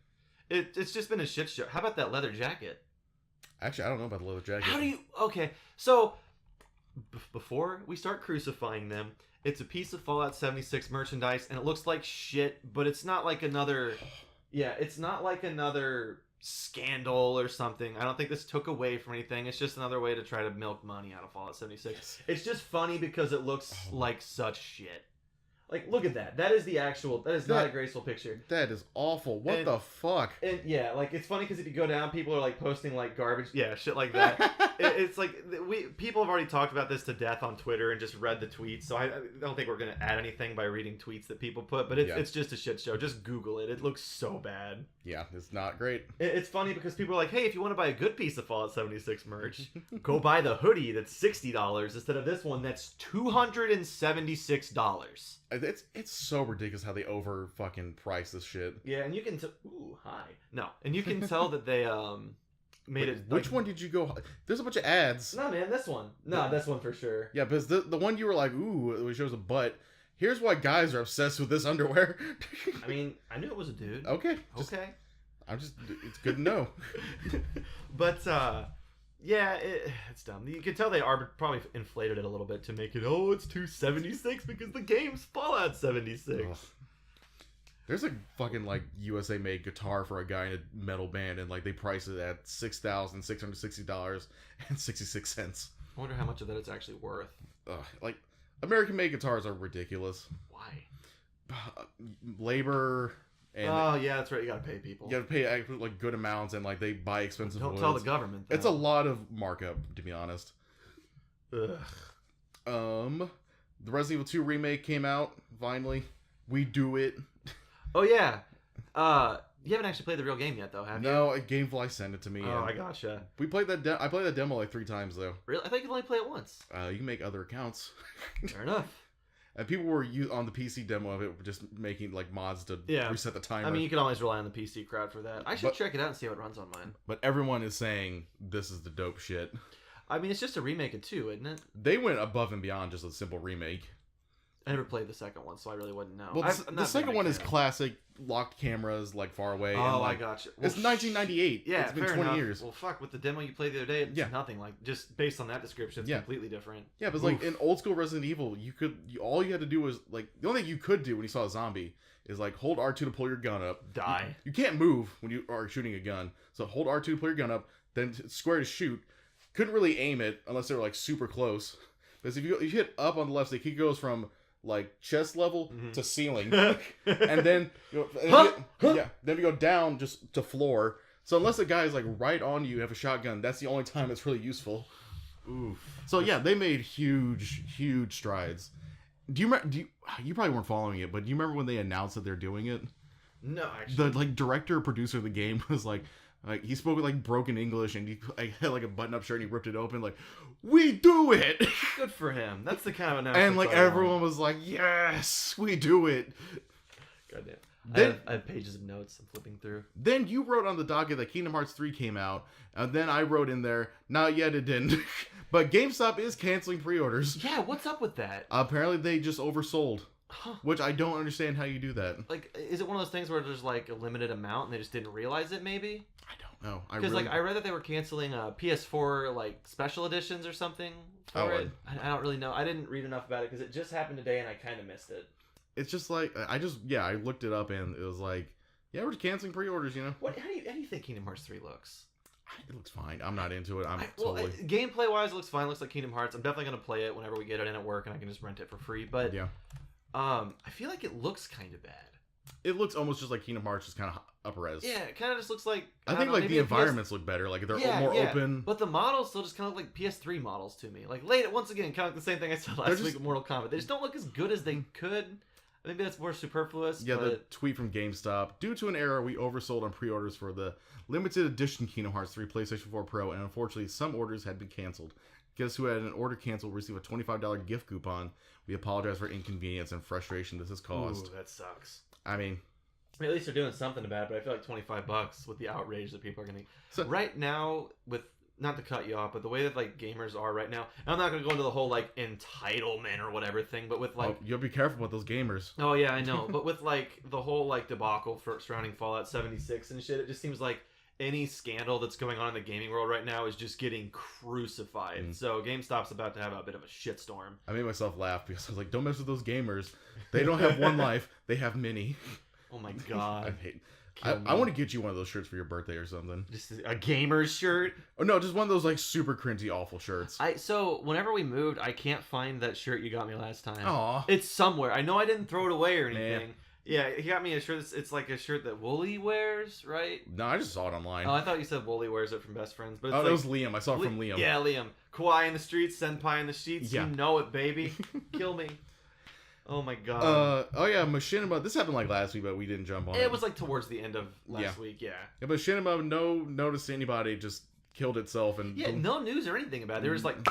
It's just been a shit show. How about that leather jacket? Actually, I don't know about the leather jacket. How do you? Okay, so before we start crucifying them, it's a piece of Fallout 76 merchandise, and it looks like shit, but it's not like another. Yeah, it's not like another scandal or something. I don't think this took away from anything. It's just another way to try to milk money out of Fallout 76. It's just funny because it looks like such shit. Look at that. That is not a graceful picture. That is awful. What the fuck? And yeah, it's funny because if you go down, people are posting garbage. Yeah, shit like that. It's people have already talked about this to death on Twitter and just read the tweets. So I don't think we're going to add anything by reading tweets that people put. But it's just a shit show. Just Google it. It looks so bad. Yeah, it's not great. It's funny because people are like, hey, if you want to buy a good piece of Fallout 76 merch, go buy the hoodie that's $60 instead of this one that's $276. It's so ridiculous how they over fucking price this shit. Yeah, and you can and you can tell that they made it. Which one did you go? There's a bunch of ads. No, man, this one. No, this one for sure. Yeah, because the one you were like, ooh, it shows a butt. Here's why guys are obsessed with this underwear. I mean, I knew it was a dude. Okay. It's good to know. But yeah, it's dumb. You can tell they probably inflated it a little bit to make it, it's $276 because the game's Fallout 76. Ugh. There's a fucking USA made guitar for a guy in a metal band, and they price it at $6,660.66. I wonder how much of that it's actually worth. Like, American-made guitars are ridiculous. Why? Labor and Oh yeah, that's right. You gotta pay people. you gotta pay like good amounts, and like they buy expensive Don't woods. tell the government that. It's a lot of markup, to be honest. Ugh. The Resident Evil 2 remake came out finally. We do it. Oh yeah. You haven't actually played the real game yet, though, have you? No, Gamefly sent it to me. Oh, I gotcha. We played that. I played that demo like 3 times though. Really? I thought you could only play it once. You can make other accounts. Fair enough. And people were on the PC demo of it, just making like mods to reset the timer. I mean, you can always rely on the PC crowd for that. I should check it out and see how it runs on mine. But everyone is saying this is the dope shit. I mean, it's just a remake of 2, isn't it? They went above and beyond just a simple remake. I never played the second one, so I really wouldn't know. Well, the second one is classic, locked cameras, like far away. Oh, and, like, I gotcha. Well, it's 1998. Yeah, it's been fair 20 enough. years. Well, fuck, with the demo you played the other day, it's nothing. Like, just based on that description, it's completely different. Yeah, but like in old school Resident Evil, all you had to do was like the only thing you could do when you saw a zombie is like hold R2 to pull your gun up. Die. You can't move when you are shooting a gun, so hold R2 to pull your gun up, then square to shoot. Couldn't really aim it unless they were like super close, because if you hit up on the left stick, he goes from like chest level to ceiling, and then then we go down just to floor. So unless the guy is like right on you, have a shotgun, that's the only time it's really useful. Oof. So yeah, they made huge strides. Do you remember? You probably weren't following it, but do you remember when they announced that they're doing it? No, actually. The like director or producer of the game was like he spoke with like broken English, and he had like a button-up shirt, and he ripped it open like, "We do it!" Good for him. That's the kind of announcement. And like everyone was like, "Yes, we do it!" Goddamn. Then, I have pages of notes I'm flipping through. Then you wrote on the docket that Kingdom Hearts 3 came out, and then I wrote in there, not yet, it didn't. But GameStop is canceling pre-orders. Yeah, what's up with that? Apparently they just oversold. Huh. Which I don't understand how you do that. Like, is it one of those things where there's like a limited amount and they just didn't realize it, maybe? I don't know. Because like I read that they were canceling PS4 like special editions or something for it. I don't really know. I didn't read enough about it because it just happened today and I kind of missed it. It's just like I looked it up and it was like, yeah, we're canceling pre-orders, you know. How do you think Kingdom Hearts 3 looks? It looks fine. I'm not into it. Gameplay wise, it looks fine. It looks like Kingdom Hearts. I'm definitely gonna play it whenever we get it in at work and I can just rent it for free. But yeah, I feel like it looks kind of bad. It looks almost just like Kingdom Hearts, just kind of up res. Yeah, it kind of just looks like. I think like the environments look better. Like they're more open. But the models still just kind of look like PS3 models to me. Like once again, kind of like the same thing I said last week with Mortal Kombat. They just don't look as good as they could. Maybe that's more superfluous. Yeah, the tweet from GameStop. Due to an error, we oversold on pre-orders for the limited edition Kingdom Hearts 3 PlayStation 4 Pro, and unfortunately, some orders had been canceled. Guests who had an order canceled receive a $25 gift coupon. We apologize for inconvenience and frustration this has caused. Ooh, that sucks. I mean, at least they're doing something about it, but I feel like $25 with the outrage that people are going to... Right now, with... Not to cut you off, but the way that like gamers are right now, and I'm not gonna go into the whole like entitlement or whatever thing, but with like you'll be careful with those gamers. Oh yeah, I know. But with like the whole like debacle surrounding Fallout 76 and shit, it just seems like any scandal that's going on in the gaming world right now is just getting crucified. So GameStop's about to have a bit of a shitstorm. I made myself laugh because I was like, don't mess with those gamers. They don't have one life, they have many. Oh my god. I hate I want to get you one of those shirts for your birthday or something. Just a gamer's shirt? Oh no, just one of those like super cringy, awful shirts. So whenever we moved, I can't find that shirt you got me last time. Aw. It's somewhere. I know I didn't throw it away or anything. Yeah, he got me a shirt. It's like a shirt that Wooly wears, right? No, I just saw it online. Oh, I thought you said Wooly wears it from Best Friends. But it was Liam. I saw it from Liam. Yeah, Liam. Kawaii in the streets, Senpai in the sheets. Yeah. You know it, baby. Kill me. Oh my god. Machinima. This happened like last week, but we didn't jump on it. It was like towards the end of last week, yeah. Yeah, Machinima, no notice to anybody, just killed itself and no news or anything about it. There was like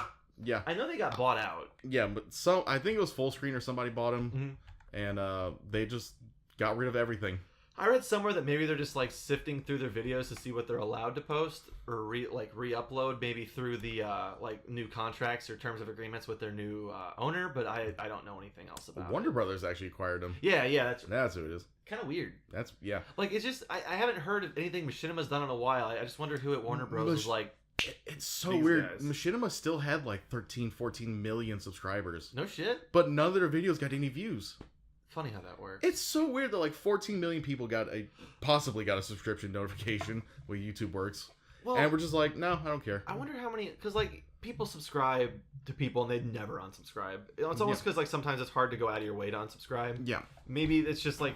I know they got bought out. Yeah, but I think it was Full Screen or somebody bought them, and they just got rid of everything. I read somewhere that maybe they're just like sifting through their videos to see what they're allowed to post or re-upload maybe through the like new contracts or terms of agreements with their new owner, but I don't know anything else about it. Warner Brothers actually acquired them. Yeah, that's who it is. Kind of weird. Like it's just I haven't heard of anything Machinima's done in a while. I just wonder who at Warner Bros was like. It's so weird. Guys. Machinima still had like 13, 14 million subscribers. No shit. But none of their videos got any views. Funny how that works. It's so weird that like 14 million people possibly got a subscription notification the way YouTube works. Well, and we're just like, no, I don't care. I wonder how many, because like people subscribe to people and they'd never unsubscribe. It's almost because like sometimes it's hard to go out of your way to unsubscribe. Yeah. Maybe it's just like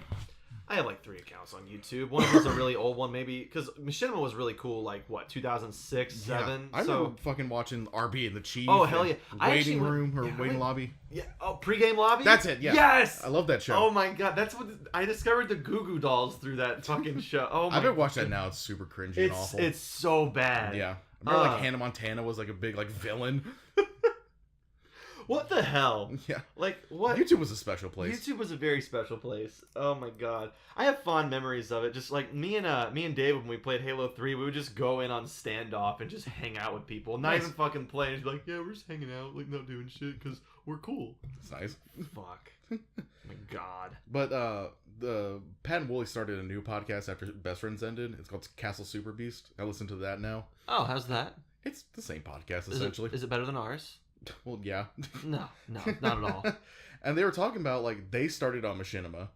I have like 3 accounts on YouTube. One of them's a really old one, maybe because Machinima was really cool. Like what, 2006, 7. I remember fucking watching RB and the Chief. Oh hell yeah! Waiting room or waiting lobby. Yeah. Oh, pregame lobby. That's it. Yeah. Yes. I love that show. Oh my god, that's what I discovered the Goo Goo Dolls through that fucking show. Oh my. I haven't watched that now. It's super cringy and awful. It's so bad. Yeah. I remember like Hannah Montana was like a big like villain. What the hell? Yeah. Like what? YouTube was a special place. YouTube was a very special place. Oh my god. I have fond memories of it. Just like me and Dave when we played Halo 3, we would just go in on standoff and just hang out with people. Not even fucking play. And just be like, yeah, we're just hanging out, like not doing shit because we're cool. It's nice. Fuck. My god. But the Pat and Wooly started a new podcast after Best Friends ended. It's called Castle Super Beast. I listen to that now. Oh, how's that? It's the same podcast essentially. Is it better than ours? Well, yeah. No, not at all. And they were talking about like they started on Machinima.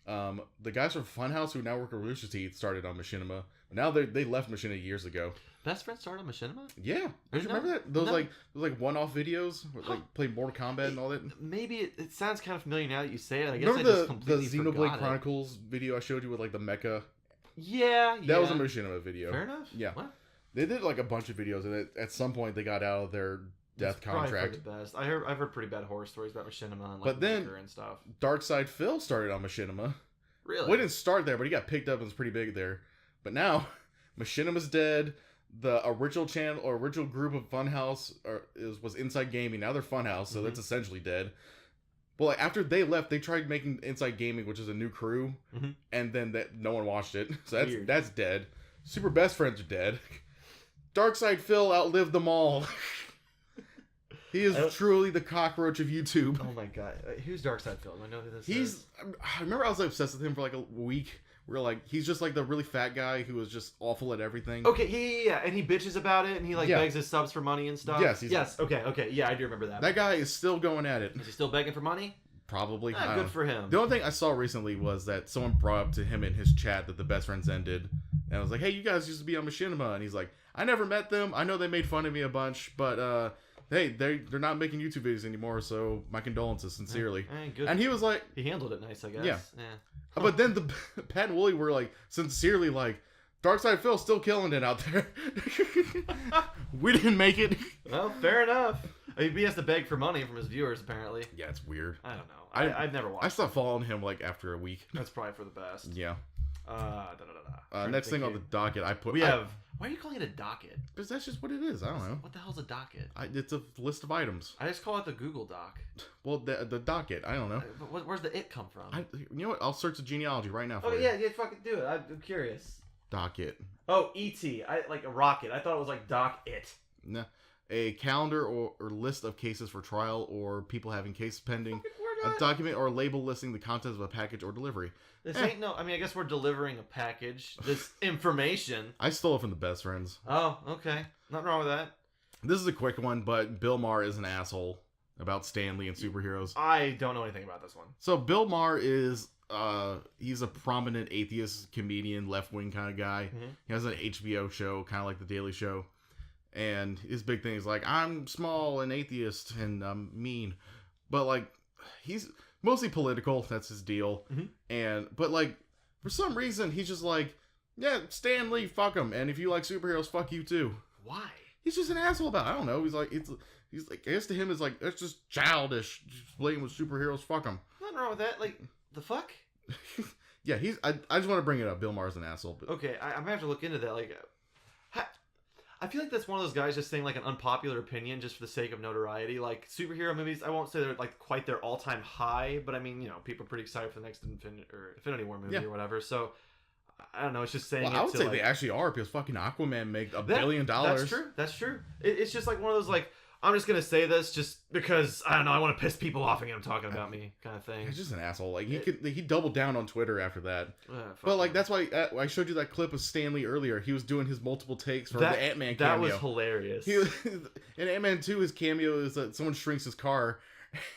The guys from Funhouse who now work at Rooster Teeth started on Machinima. Now they left Machinima years ago. Best Friend started on Machinima? Yeah. Did you remember that? Those like one-off videos where, like play Mortal Kombat and all that. Maybe it sounds kind of familiar now that you say it. I guess remember I just completely the Xenoblade forgot Chronicles video I showed you with like the mecha? Yeah. That was a Machinima video. Fair enough. Yeah. What? They did like a bunch of videos, and at some point they got out of their death contract. For the best. I've heard pretty bad horror stories about Machinima and but then and stuff. Darkside Phil started on Machinima. Really? We didn't start there, but he got picked up and was pretty big there. But now Machinima's dead. The original channel or original group of Funhouse was Inside Gaming. Now they're Funhouse, so that's essentially dead. But like after they left, they tried making Inside Gaming, which is a new crew, and then no one watched it. So that's dead. Super Best Friends are dead. Darkside Phil outlived them all. He is truly the cockroach of YouTube. Oh my god. Who's Darkside Phil? I know who this is. I remember I was like, obsessed with him for like a week. We're like, he's just like the really fat guy who was just awful at everything. Okay, yeah. And he bitches about it and he like begs his subs for money and stuff. Yes. Okay. Yeah, I do remember that. That guy is still going at it. Is he still begging for money? Probably. Good for him. The only thing I saw recently was that someone brought up to him in his chat that the Best Friends ended. And I was like, hey, you guys used to be on Machinima. And he's like, I never met them. I know they made fun of me a bunch, but hey, they're not making YouTube videos anymore, so my condolences, sincerely. Good. And he was like... He handled it nice, I guess. Yeah. Huh. But then the Pat and Wooly were like, sincerely like, Darkside Phil's still killing it out there. We didn't make it. Well, fair enough. I mean, he has to beg for money from his viewers, apparently. Yeah, it's weird. I don't know. I've never watched I stopped following him like after a week. That's probably for the best. Yeah. Next thing on the docket, Why are you calling it a docket? Because that's just what it is. I don't know. What the hell's a docket? It's a list of items. I just call it the Google Doc. Well, the docket. I don't know. But where's the it come from? You know what? I'll search the genealogy right now for you. Yeah, fucking do it. I'm curious. Docket. Oh, E.T. Like a rocket. I thought it was like Doc It. No. A calendar or list of cases for trial or people having cases pending. A document or label listing the contents of a package or delivery. This ain't no... I mean, I guess we're delivering a package. This information. I stole it from the Best Friends. Oh, okay. Nothing wrong with that. This is a quick one, but Bill Maher is an asshole about Stan Lee and superheroes. I don't know anything about this one. So Bill Maher is... he's a prominent atheist comedian, left-wing kind of guy. He has an HBO show, kind of like The Daily Show. And his big thing is like, I'm small and atheist and I'm mean. But like, he's mostly political. That's his deal. But like, for some reason, he's just like, yeah, Stan Lee, fuck him. And if you like superheroes, fuck you too. Why? He's just an asshole about it. I don't know. He's like, I guess to him, it's like, that's just childish. Just playing with superheroes, fuck him. Nothing wrong with that. Like, the fuck? Yeah, I just want to bring it up. Bill Maher's an asshole. But... Okay, I'm gonna have to look into that. Like, I feel like that's one of those guys just saying like an unpopular opinion just for the sake of notoriety. Like superhero movies, I won't say they're like quite their all-time high, but I mean, you know, people are pretty excited for the next Infinity War movie or whatever. So I don't know. It's just saying. Well, I would say they actually are because fucking Aquaman made $1 billion. That's true. It's just like one of those like, I'm just gonna say this just because I don't know. I want to piss people off and get them talking about me, kind of thing. He's just an asshole. Like he doubled down on Twitter after that. But like that's why I showed you that clip of Stan Lee earlier. He was doing his multiple takes for the Ant-Man cameo. That was hilarious. In Ant-Man 2, his cameo is that someone shrinks his car,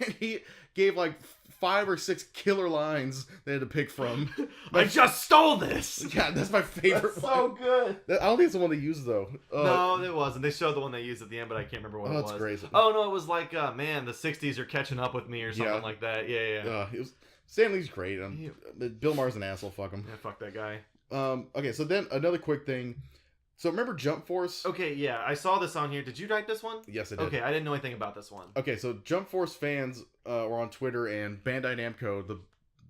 and he gave like 5 or 6 killer lines they had to pick from. I just stole this. Yeah, that's my favorite. That's so good. I don't think it's the one they used though. No, it wasn't. They showed the one they used at the end, but I can't remember what it was. That's crazy. Oh no, it was like, man, the '60s are catching up with me or something Yeah. like that. Yeah. It was Stan Lee's great. Bill Maher's an asshole. Fuck him. Yeah, fuck that guy. Okay, so then another quick thing. So remember Jump Force? Okay, yeah, I saw this on here. Did you write this one? Yes, I did. Okay, I didn't know anything about this one. Okay, so Jump Force fans were on Twitter, and Bandai Namco,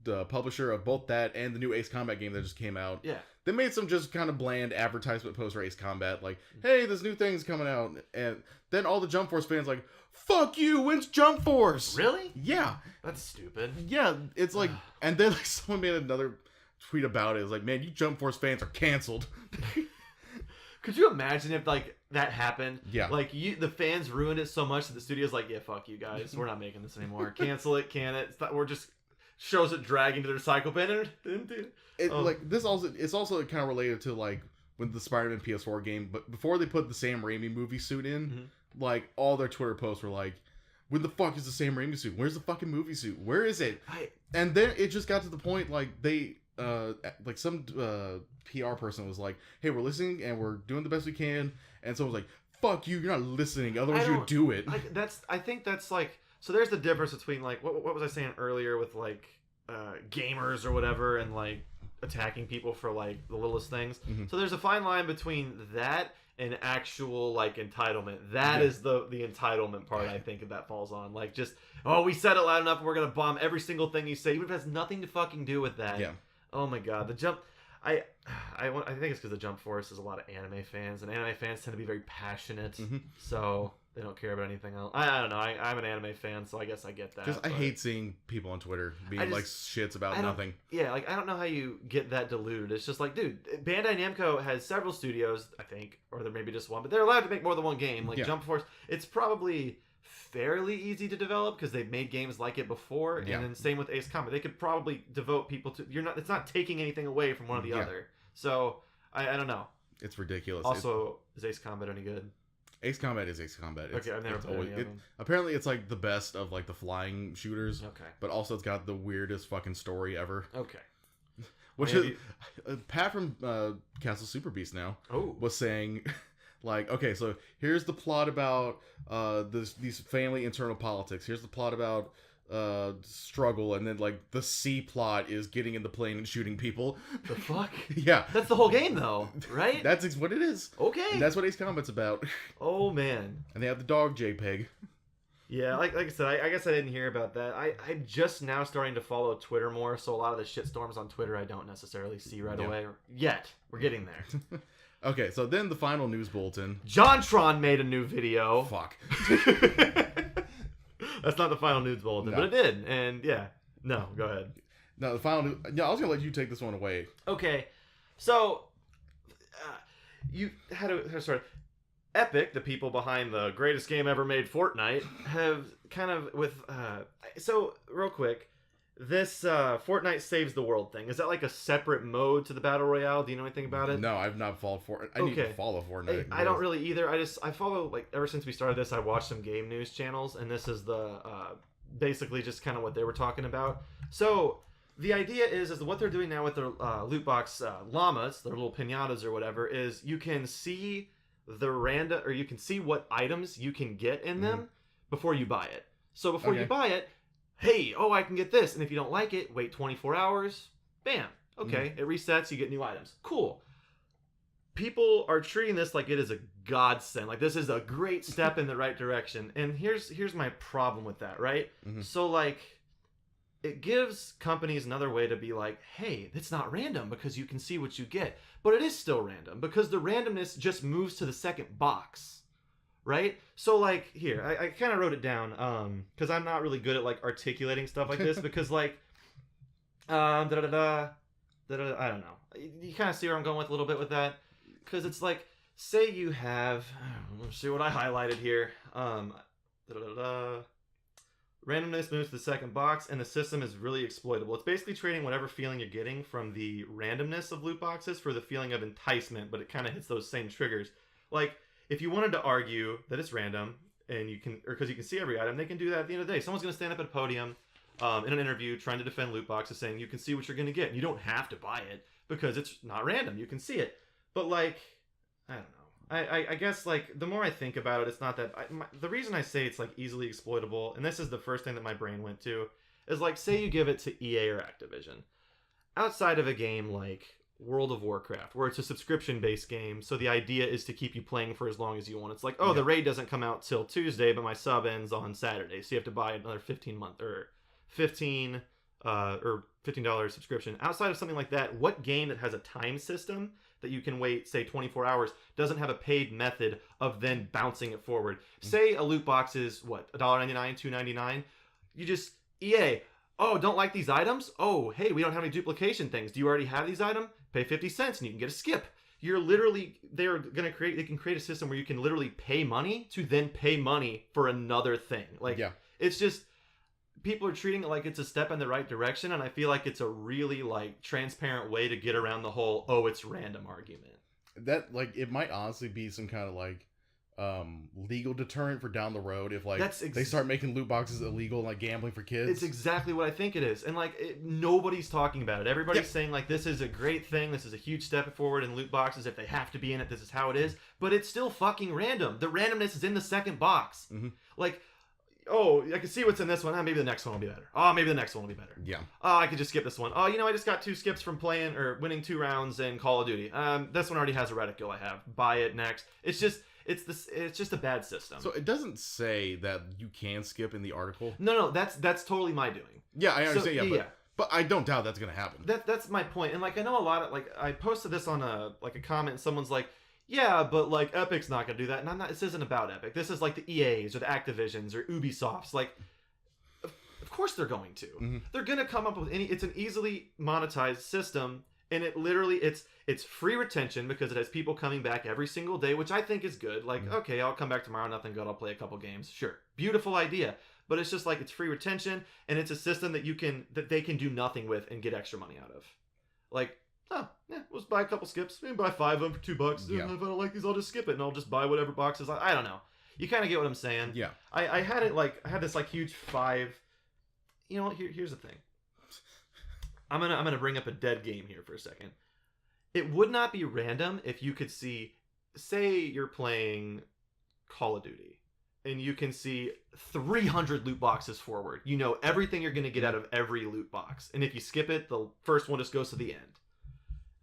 the publisher of both that and the new Ace Combat game that just came out, Yeah. they made some just kind of bland advertisement posts for Ace Combat, like, hey, this new thing's coming out. And then all the Jump Force fans like, fuck you, when's Jump Force? Really? Yeah. That's stupid. Yeah, it's like, and then like someone made another tweet about it. It's like, man, you Jump Force fans are canceled. Could you imagine if like that happened? Yeah. Like the fans ruined it so much that the studio's like, yeah, fuck you guys, we're not making this anymore. Cancel it, can it? We're just shows it dragging to the recycle bin. Like this also, it's also kind of related to like when the Spider-Man PS4 game, but before they put the Sam Raimi movie suit in, like all their Twitter posts were like, when the fuck is the Sam Raimi suit? Where's the fucking movie suit? Where is it? And then it just got to the point like they like some PR person was like, hey, we're listening and we're doing the best we can, and someone was like, fuck you, you're not listening, otherwise you would do it. I think that's like, so there's the difference between like what was I saying earlier with like gamers or whatever and like attacking people for like the littlest things. So there's a fine line between that and actual like entitlement. That is the entitlement part. I think that falls on like, just, oh, we said it loud enough and we're gonna bomb every single thing you say, even if it has nothing to fucking do with that. Yeah. Oh my god, the Jump. I think it's because the Jump Force is a lot of anime fans, and anime fans tend to be very passionate, so they don't care about anything else. I don't know. I'm an anime fan, so I guess I get that. Because I hate seeing people on Twitter being like shits about nothing. Yeah, like I don't know how you get that diluted. It's just like, dude, Bandai Namco has several studios, I think, or there may be just one, but they're allowed to make more than one game. Like Jump Force, it's probably fairly easy to develop because they've made games like it before, and then same with Ace Combat. They could probably devote people to. It's not taking anything away from one or the other. So I don't know. It's ridiculous. Also, is Ace Combat any good? Ace Combat is Ace Combat. Okay, I've never played any of them. Apparently, it's like the best of like the flying shooters. Okay, but also it's got the weirdest fucking story ever. Okay. Which is Pat from Castle Super Beast now was saying. Like, okay, so here's the plot about these family internal politics. Here's the plot about struggle, and then like the C plot is getting in the plane and shooting people. The fuck? Yeah, that's the whole game, though, right? That's what it is. Okay, and that's what Ace Combat's about. Oh man, and they have the dog JPEG. Yeah, like I said, I guess I didn't hear about that. I'm just now starting to follow Twitter more, so a lot of the shitstorms on Twitter I don't necessarily see right away yet. We're getting there. Okay, so then the final news bulletin. JonTron made a new video. Fuck. That's not the final news bulletin, but it did. And yeah, no, go ahead. No, the final. Yeah, I was gonna let you take this one away. Okay, so you had to sort of. Epic, the people behind the greatest game ever made, Fortnite, have kind of with. So real quick. This Fortnite Saves the World thing, is that like a separate mode to the Battle Royale? Do you know anything about it? No, I've not followed Fortnite. I need to follow Fortnite. I don't really either. I follow, like, ever since we started this, I watched some game news channels, and this is the basically just kind of what they were talking about. So the idea is what they're doing now with their loot box llamas, their little pinatas or whatever, is you can see the random, or you can see what items you can get in them before you buy it. So before you buy it, hey, I can get this. And if you don't like it, wait 24 hours. Bam. Okay, it resets. You get new items. Cool. People are treating this like it is a godsend. Like, this is a great step in the right direction. And here's my problem with that, right? So, like, it gives companies another way to be like, hey, it's not random because you can see what you get. But it is still random because the randomness just moves to the second box. Right? So, like, here, I kind of wrote it down, because I'm not really good at, like, articulating stuff like this, because, like, I don't know. You kind of see where I'm going with a little bit with that? Because it's like, say you have, let's see what I highlighted here, randomness moves to the second box, and the system is really exploitable. It's basically trading whatever feeling you're getting from the randomness of loot boxes for the feeling of enticement, but it kind of hits those same triggers. Like, if you wanted to argue that it's random and because you can see every item, they can do that at the end of the day. Someone's going to stand up at a podium in an interview trying to defend loot boxes, saying you can see what you're going to get. You don't have to buy it because it's not random. You can see it. But like, I don't know. I guess like the more I think about it, it's not that. The reason I say it's like easily exploitable, and this is the first thing that my brain went to, is like say you give it to EA or Activision, outside of a game like World of Warcraft, where it's a subscription-based game, so the idea is to keep you playing for as long as you want. It's like, oh, the raid doesn't come out till Tuesday, but my sub ends on Saturday, so you have to buy another $15 subscription. Outside of something like that, what game that has a time system that you can wait, say, 24 hours, doesn't have a paid method of then bouncing it forward? Say a loot box is, what, $1.99, $2.99? You just, EA, oh, don't like these items? Oh, hey, we don't have any duplication things. Do you already have these items? Pay 50 cents and you can get a skip. You're literally, they can create a system where you can literally pay money to then pay money for another thing. Like, it's just, people are treating it like it's a step in the right direction, and I feel like it's a really like transparent way to get around the whole "oh, it's random" argument. That like it might honestly be some kind of like legal deterrent for down the road if like they start making loot boxes illegal and like gambling for kids. It's exactly what I think it is, and like nobody's talking about it. Everybody's saying like this is a great thing, this is a huge step forward in loot boxes. If they have to be in it, this is how it is. But it's still fucking random. The randomness is in the second box. Like, oh, I can see what's in this one. Maybe the next one will be better. Oh, maybe the next one will be better. Yeah. Oh, I could just skip this one. Oh, I just got 2 skips from playing or winning 2 rounds in Call of Duty. This one already has a reticule I have. Buy it next. It's just a bad system. So it doesn't say that you can skip in the article. No, that's totally my doing. Yeah, I understand. But I don't doubt that's gonna happen. That's my point. And like I know a lot of like I posted this on a comment, and someone's like, yeah, but like Epic's not gonna do that. And I'm not. This isn't about Epic. This is like the EAs or the Activisions or Ubisofts. Like, of course they're going to. They're gonna come up with it's an easily monetized system, and it literally it's free retention because it has people coming back every single day, which I think is good. Like, okay, I'll come back tomorrow, nothing good, I'll play a couple games. Sure, beautiful idea. But it's just like it's free retention, and it's a system that they can do nothing with and get extra money out of. Like, oh, yeah, we'll just buy a couple skips. Maybe buy 5 of them for $2. Yeah. If I don't like these, I'll just skip it, and I'll just buy whatever boxes. I don't know. You kind of get what I'm saying. Yeah. I had this like huge 5. You know what? Here's the thing. I'm gonna bring up a dead game here for a second. It would not be random if you could see, say you're playing Call of Duty, and you can see 300 loot boxes forward. You know everything you're gonna get out of every loot box, and if you skip it, the first one just goes to the end.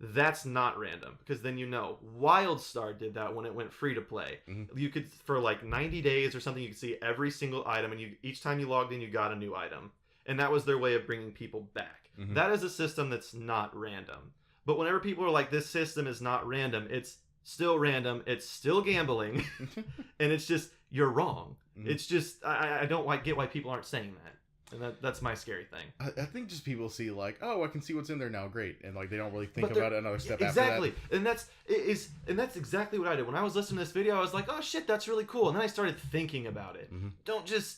That's not random, because then WildStar did that when it went free to play. You could, for like 90 days or something, you could see every single item, and each time you logged in, you got a new item. And that was their way of bringing people back. That is a system that's not random. But whenever people are like, this system is not random, it's still random, it's still gambling, and it's just, you're wrong. It's just, I don't get why people aren't saying that. And that's my scary thing. I think just people see like, oh, I can see what's in there now, great, and like they don't really think about another step exactly. after that. And that's exactly what I did when I was listening to this video. I was like, oh shit, that's really cool, and then I started thinking about it. Don't just.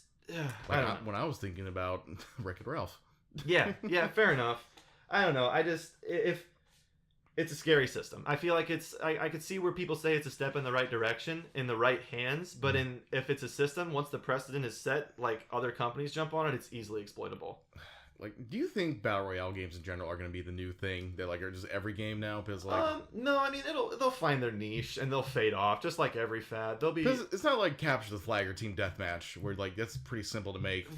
When I was thinking about Wreck-It Ralph. Yeah, fair enough. I don't know. If it's a scary system. I feel like I could see where people say it's a step in the right direction, in the right hands, but if it's a system, once the precedent is set, like other companies jump on it, it's easily exploitable. Like, do you think battle royale games in general are going to be the new thing that like are just every game now? Because like, no, I mean they'll find their niche and they'll fade off, just like every fad. They'll be. Because it's not like capture the flag or team deathmatch, where like that's pretty simple to make.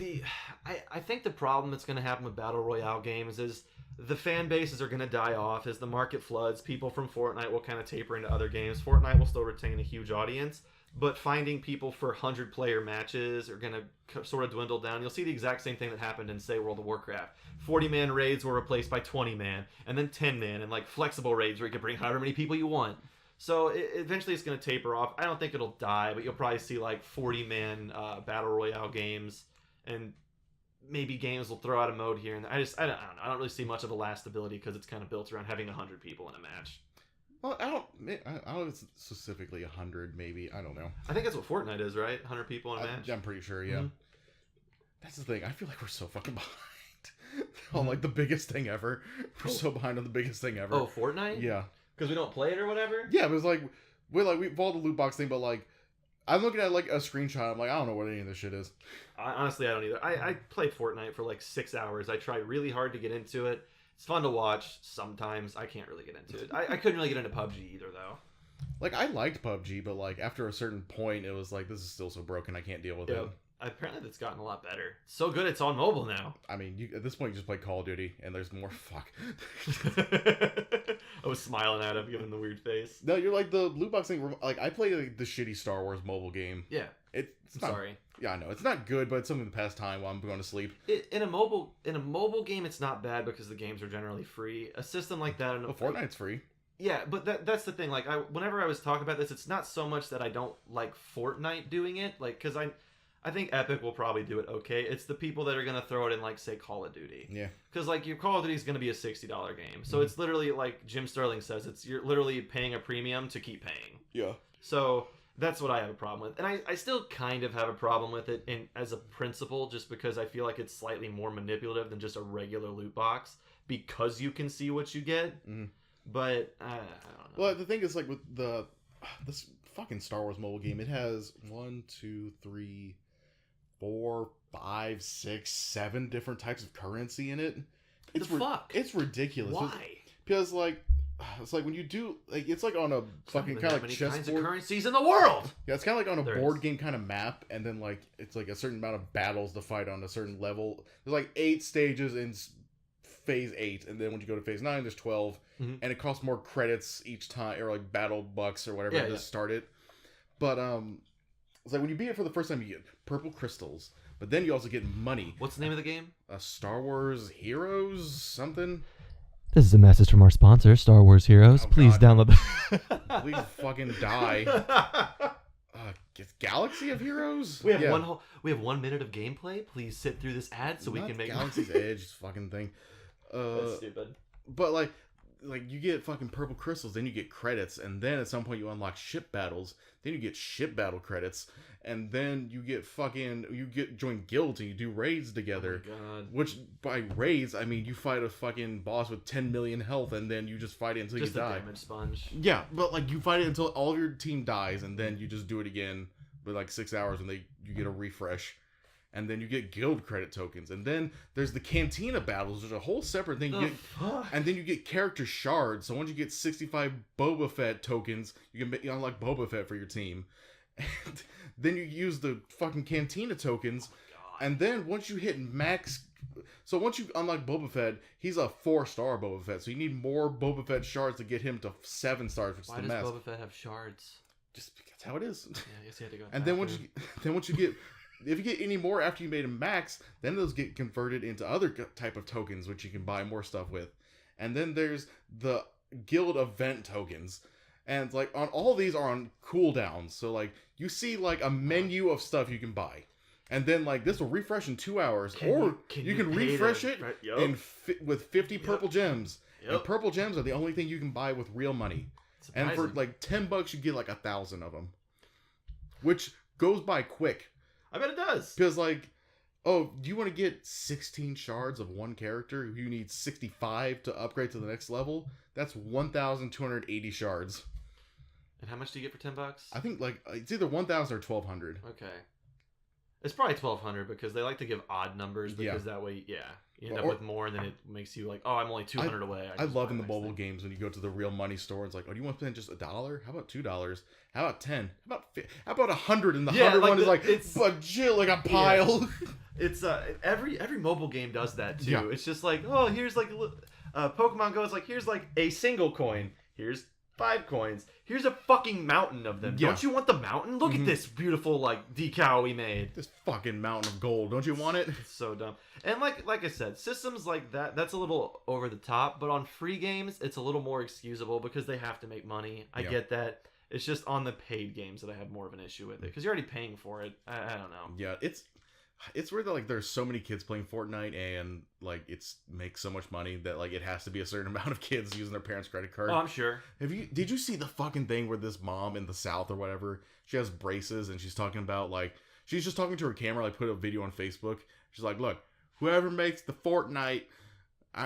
I think the problem that's going to happen with battle royale games is the fan bases are going to die off as the market floods. People from Fortnite will kind of taper into other games. Fortnite will still retain a huge audience, but finding people for 100-player matches are going to sort of dwindle down. You'll see the exact same thing that happened in, say, World of Warcraft. 40-man raids were replaced by 20-man, and then 10-man, and like flexible raids where you can bring however many people you want. So eventually it's going to taper off. I don't think it'll die, but you'll probably see like 40-man battle royale games, and maybe games will throw out a mode here. And I don't know. I don't really see much of a lastability because it's kind of built around having 100 people in a match. Well, I don't know if it's specifically 100, maybe. I don't know. I think that's what Fortnite is, right? 100 people in a match? I'm pretty sure, yeah. That's the thing. I feel like we're so fucking behind on, like, the biggest thing ever. We're so behind on the biggest thing ever. Oh, Fortnite? Yeah. Because we don't play it or whatever? Yeah, it was like, we followed the loot box thing, but, like, I'm looking at like a screenshot. I'm like, I don't know what any of this shit is. Honestly, I don't either. I played Fortnite for like 6 hours. I tried really hard to get into it. It's fun to watch sometimes. I can't really get into it. I couldn't really get into PUBG either, though. Like, I liked PUBG, but like after a certain point, it was like, this is still so broken. I can't deal with it. Apparently, that's gotten a lot better. So good, it's on mobile now. I mean, at this point, you just play Call of Duty, and there's more. Fuck. I was smiling at him, giving the weird face. No, you're like the loot box thing. Like, I played like, the shitty Star Wars mobile game. Yeah. It's I'm not, sorry. Yeah, I know. It's not good, but it's something to pass time while I'm going to sleep. In a mobile game, it's not bad because the games are generally free. A system like that... Well, Fortnite's free. Yeah, but that's the thing. Like, whenever I was talking about this, it's not so much that I don't like Fortnite doing it. Like, because I think Epic will probably do it okay. It's the people that are going to throw it in, like, say, Call of Duty. Yeah. Because, like, your Call of Duty is going to be a $60 game. So it's literally, like Jim Sterling says, you're literally paying a premium to keep paying. Yeah. So that's what I have a problem with. And I still kind of have a problem with it as a principle, just because I feel like it's slightly more manipulative than just a regular loot box because you can see what you get. Mm-hmm. But I don't know. Well, the thing is, like, with this fucking Star Wars mobile game, it has 1, 2, 3... 4, 5, 6, 7 different types of currency in it. It's fuck. It's ridiculous. Why? Because like, it's like when you do like, it's like on a fucking kind of like chessboard. Kinds of currencies in the world. Yeah, it's kind of like on a board game kind of map, and then like it's like a certain amount of battles to fight on a certain level. There's like 8 stages in phase 8, and then when you go to phase 9, there's 12, and it costs more credits each time, or like battle bucks or whatever to start it. But it's like when you beat it for the first time, you get purple crystals, but then you also get money. What's the name of the game? Star Wars Heroes something. This is a message from our sponsor, Star Wars Heroes. Please download Please fucking die. Galaxy of Heroes? We have 1 minute of gameplay. Please sit through this ad so we can make Galaxy's Edge fucking thing. That's stupid. But like you get fucking purple crystals, then you get credits, and then at some point you unlock ship battles, then you get ship battle credits, and then you get join guilds and you do raids together. Oh my God. Which by raids, I mean you fight a fucking boss with 10 million health, and then you just fight it until you die. Just a damage sponge. Yeah, but like you fight it until all of your team dies, and then you just do it again with like 6 hours, and you get a refresh. And then you get guild credit tokens. And then there's the Cantina battles, which is a whole separate thing. And then you get character shards. So once you get 65 Boba Fett tokens, you unlock Boba Fett for your team. And then you use the fucking Cantina tokens. And then once you hit max... So once you unlock Boba Fett, he's a 4-star Boba Fett. So you need more Boba Fett shards to get him to 7 stars, which is the max. Why does Boba Fett have shards? Just because that's how it is. Yeah, I guess you had to go. And then once you get... If you get any more after you made a max, then those get converted into other type of tokens, which you can buy more stuff with. And then there's the guild event tokens. And like on all these are on cooldowns. So like you see like a menu of stuff you can buy. And then like this will refresh in 2 hours. You can refresh it with 50 purple gems. Yep. And purple gems are the only thing you can buy with real money. Surprising. And for like $10 you get like 1,000 of them. Which goes by quick. I bet it does. Because, like, do you want to get 16 shards of one character? You need 65 to upgrade to the next level? That's 1,280 shards. And how much do you get for $10? I think, like, it's either 1,000 or 1,200. Okay. It's probably 1,200 because they like to give odd numbers because that way, you end up with more, and then it makes you like, oh, I'm only 200 away. I love in the mobile games when you go to the real money store. It's like, oh, do you want to spend just $1? How about $2? How about 10? How about 100? And the 100 one is like it's like a pile. Yeah. It's every mobile game does that too. Yeah. It's just like, oh, here's like Pokemon Go is like, here's like a single coin. Here's 5 coins. Here's a fucking mountain of them. Yeah. Don't you want the mountain? Look at this beautiful like decal we made. This fucking mountain of gold. Don't you want it? It's so dumb. And like I said, systems like that's a little over the top. But on free games, it's a little more excusable because they have to make money. I get that. It's just on the paid games that I have more of an issue with it because you're already paying for it. I don't know. Yeah, it's weird that like there's so many kids playing Fortnite and like it's makes so much money that like it has to be a certain amount of kids using their parents' credit card. Oh, I'm sure. Did you see the fucking thing where this mom in the South or whatever, she has braces and she's talking about like she's just talking to her camera, like put a video on Facebook. She's like, look, whoever makes the Fortnite,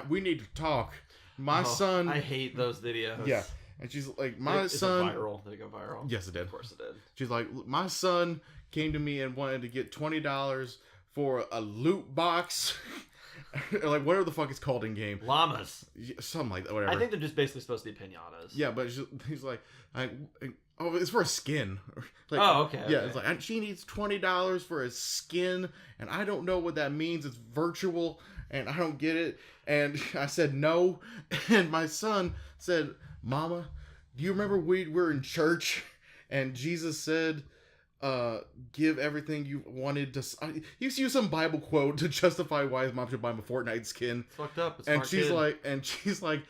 we need to talk. My son. I hate those videos. Yeah. And she's like, my Is son. it viral? Did it go viral? Yes, it did. Of course it did. She's like, my son came to me and wanted to get $20 for a loot box. Like, whatever the fuck it's called in game. Llamas. Yeah, something like that, whatever. I think they're just basically supposed to be pinatas. Yeah, but he's like, oh, it's for a skin. Like, oh, okay. Yeah, okay. it's like, she needs $20 for a skin, and I don't know what that means. It's virtual, and I don't get it. And I said no, and my son said, Mama, do you remember we were in church, and Jesus said, give everything you wanted to... He used to use some Bible quote to justify why his mom should buy him a Fortnite skin. It's fucked up. It's And she's like,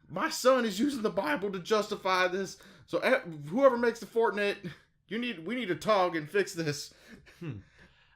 my son is using the Bible to justify this. So whoever makes the Fortnite, we need to talk and fix this.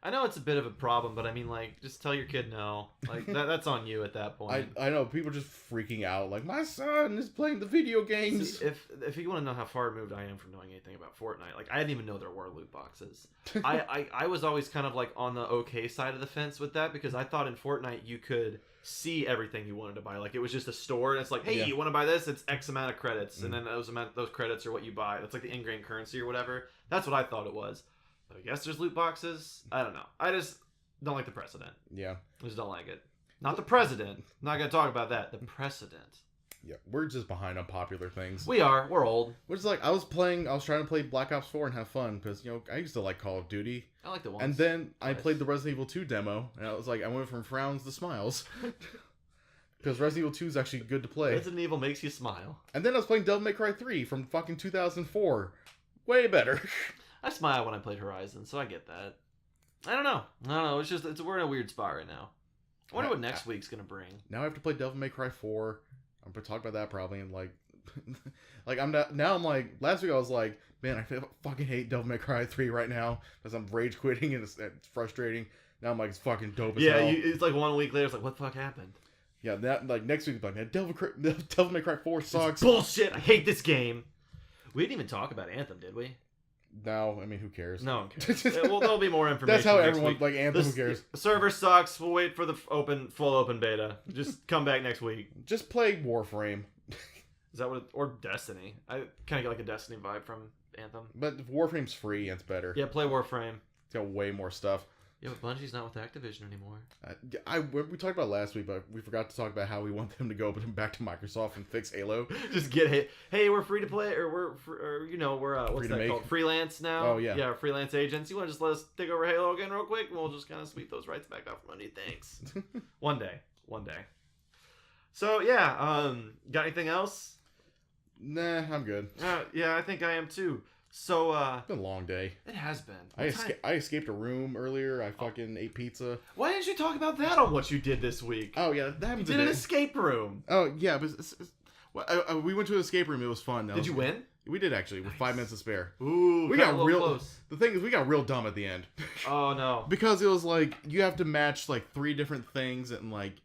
I know it's a bit of a problem, but I mean, like, just tell your kid no. Like, that's on you at that point. I know, people just freaking out. Like, my son is playing the video games. See, if you want to know how far removed I am from knowing anything about Fortnite, like, I didn't even know there were loot boxes. I was always kind of, like, on the okay side of the fence with that, because I thought in Fortnite you could see everything you wanted to buy. Like, it was just a store, and it's like, hey, you want to buy this? It's X amount of credits, and then those credits are what you buy. That's like the in-game currency or whatever. That's what I thought it was. But I guess there's loot boxes. I don't know. I just don't like the precedent. Yeah. I just don't like it. Not the president. I'm not going to talk about that. The precedent. Yeah, we're just behind on popular things. We are. We're old. Which is like, I was trying to play Black Ops 4 and have fun, because, you know, I used to like Call of Duty. I like the ones. And then I played the Resident Evil 2 demo, and I was like, I went from frowns to smiles. Because Resident Evil 2 is actually good to play. Resident Evil makes you smile. And then I was playing Devil May Cry 3 from fucking 2004. Way better. I smile when I played Horizon, so I get that. I don't know. It's just we're in a weird spot right now. I wonder what next week's gonna bring. Now I have to play Devil May Cry 4. I'm gonna talk about that probably, and like, I'm like, last week I was like, man, I fucking hate Devil May Cry 3 right now because I'm rage quitting and it's frustrating. Now I'm like, it's fucking dope as hell. It's like 1 week later, it's like, what the fuck happened? Yeah, that like next week, like, man, Devil May Cry 4 sucks. It's bullshit. I hate this game. We didn't even talk about Anthem, did we? No, I mean, who cares? No one cares. Well, there'll be more information. That's how next everyone week. like Anthem. Who cares? Server sucks. We'll wait for the full open beta. Just come back next week. Just play Warframe. Is that what? Or Destiny? I kind of get like a Destiny vibe from Anthem. But if Warframe's free, it's better. Yeah, play Warframe. It's got way more stuff. Yeah, but Bungie's not with Activision anymore. We talked about it last week, but we forgot to talk about how we want them to go back to Microsoft and fix Halo. Just get hit. Hey, we're free to play, or we're what's that called? Freelance now. Oh yeah. Yeah, freelance agents. You want to just let us take over Halo again real quick, and we'll just kind of sweep those rights back off from under you. Thanks. One day. So yeah, got anything else? Nah, I'm good. Yeah, I think I am too. So it's been a long day. It has been. I escaped a room earlier. I fucking ate pizza. Why didn't you talk about that on what you did this week? Oh yeah, that happens. You did an escape room. Oh yeah, but we went to an escape room. It was fun. Did you win? We did actually, with 5 minutes to spare. Ooh, we got real close. The thing is, we got real dumb at the end. Oh no! Because it was like you have to match like 3 different things, and like,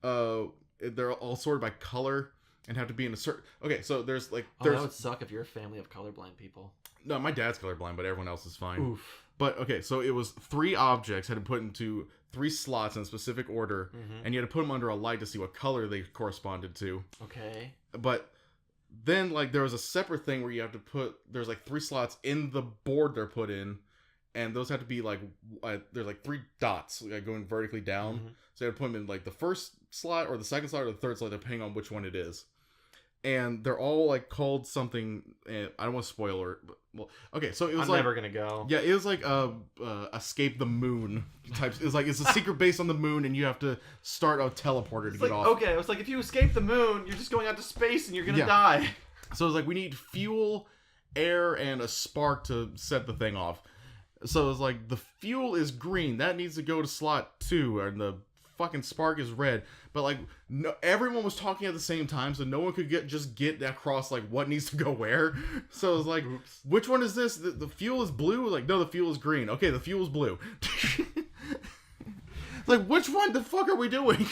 they're all sorted by color and have to be in a certain. Okay, so there's like that would suck if you're a family of colorblind people. No, my dad's colorblind, but everyone else is fine. Oof. But okay, so it was 3 objects had to put into 3 slots in a specific order, and you had to put them under a light to see what color they corresponded to. Okay. But then, like, there was a separate thing where you have to put, there's like 3 slots in the board they're put in, and those have to be like, there's like 3 dots like, going vertically down. So you have to put them in like the first slot or the second slot or the third slot, depending on which one it is. And they're all like called something. I don't want to spoil it. But, well, okay, so it was I'm like never gonna go. Yeah, it was like escape the moon types. It's like it's a secret base on the moon, and you have to start a teleporter to get off. Okay, it was like if you escape the moon, you're just going out to space and you're gonna die. So it's like we need fuel, air, and a spark to set the thing off. So it's like the fuel is green, that needs to go to slot 2, and the fucking spark is red. But like no, everyone was talking at the same time, so no one could get across like what needs to go where. So it's like, oops. Which one is this? The fuel is blue? Like, no, the fuel is green. Okay, the fuel is blue. Like, which one the fuck are we doing?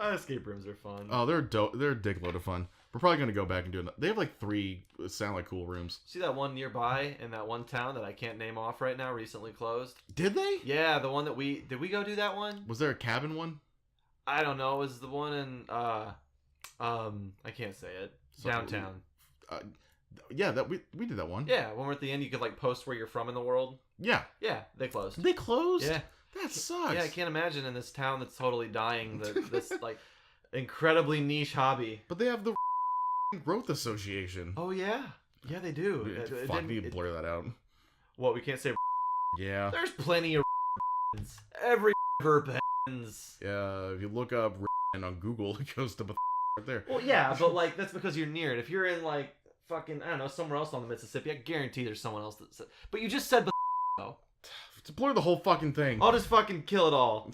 Escape rooms are fun. Oh, they're dope. They're a dick load of fun. We're probably gonna go back and do it. They have like 3 sound like cool rooms. See that one nearby in that one town that I can't name off right now, recently closed? Did they? Yeah, the one that did we go do that one? Was there a cabin one? I don't know. It was the one in I can't say it. Downtown. Yeah, that we did that one. Yeah, when we're at the end, you could like post where you're from in the world. Yeah. Yeah, they closed. They closed? Yeah. That sucks. Yeah, I can't imagine in this town that's totally dying this like incredibly niche hobby. But they have the Growth Association. Oh yeah. Yeah, they do. Fuck, we need to blur that out. What, we can't say Yeah. There's plenty of every verb ends. Yeah, if you look up on Google, it goes to right there. Well, yeah, but like that's because you're near it. If you're in like fucking, I don't know, somewhere else on the Mississippi, I guarantee there's someone else that said. But you just said though. To blur the whole fucking thing. I'll just fucking kill it all.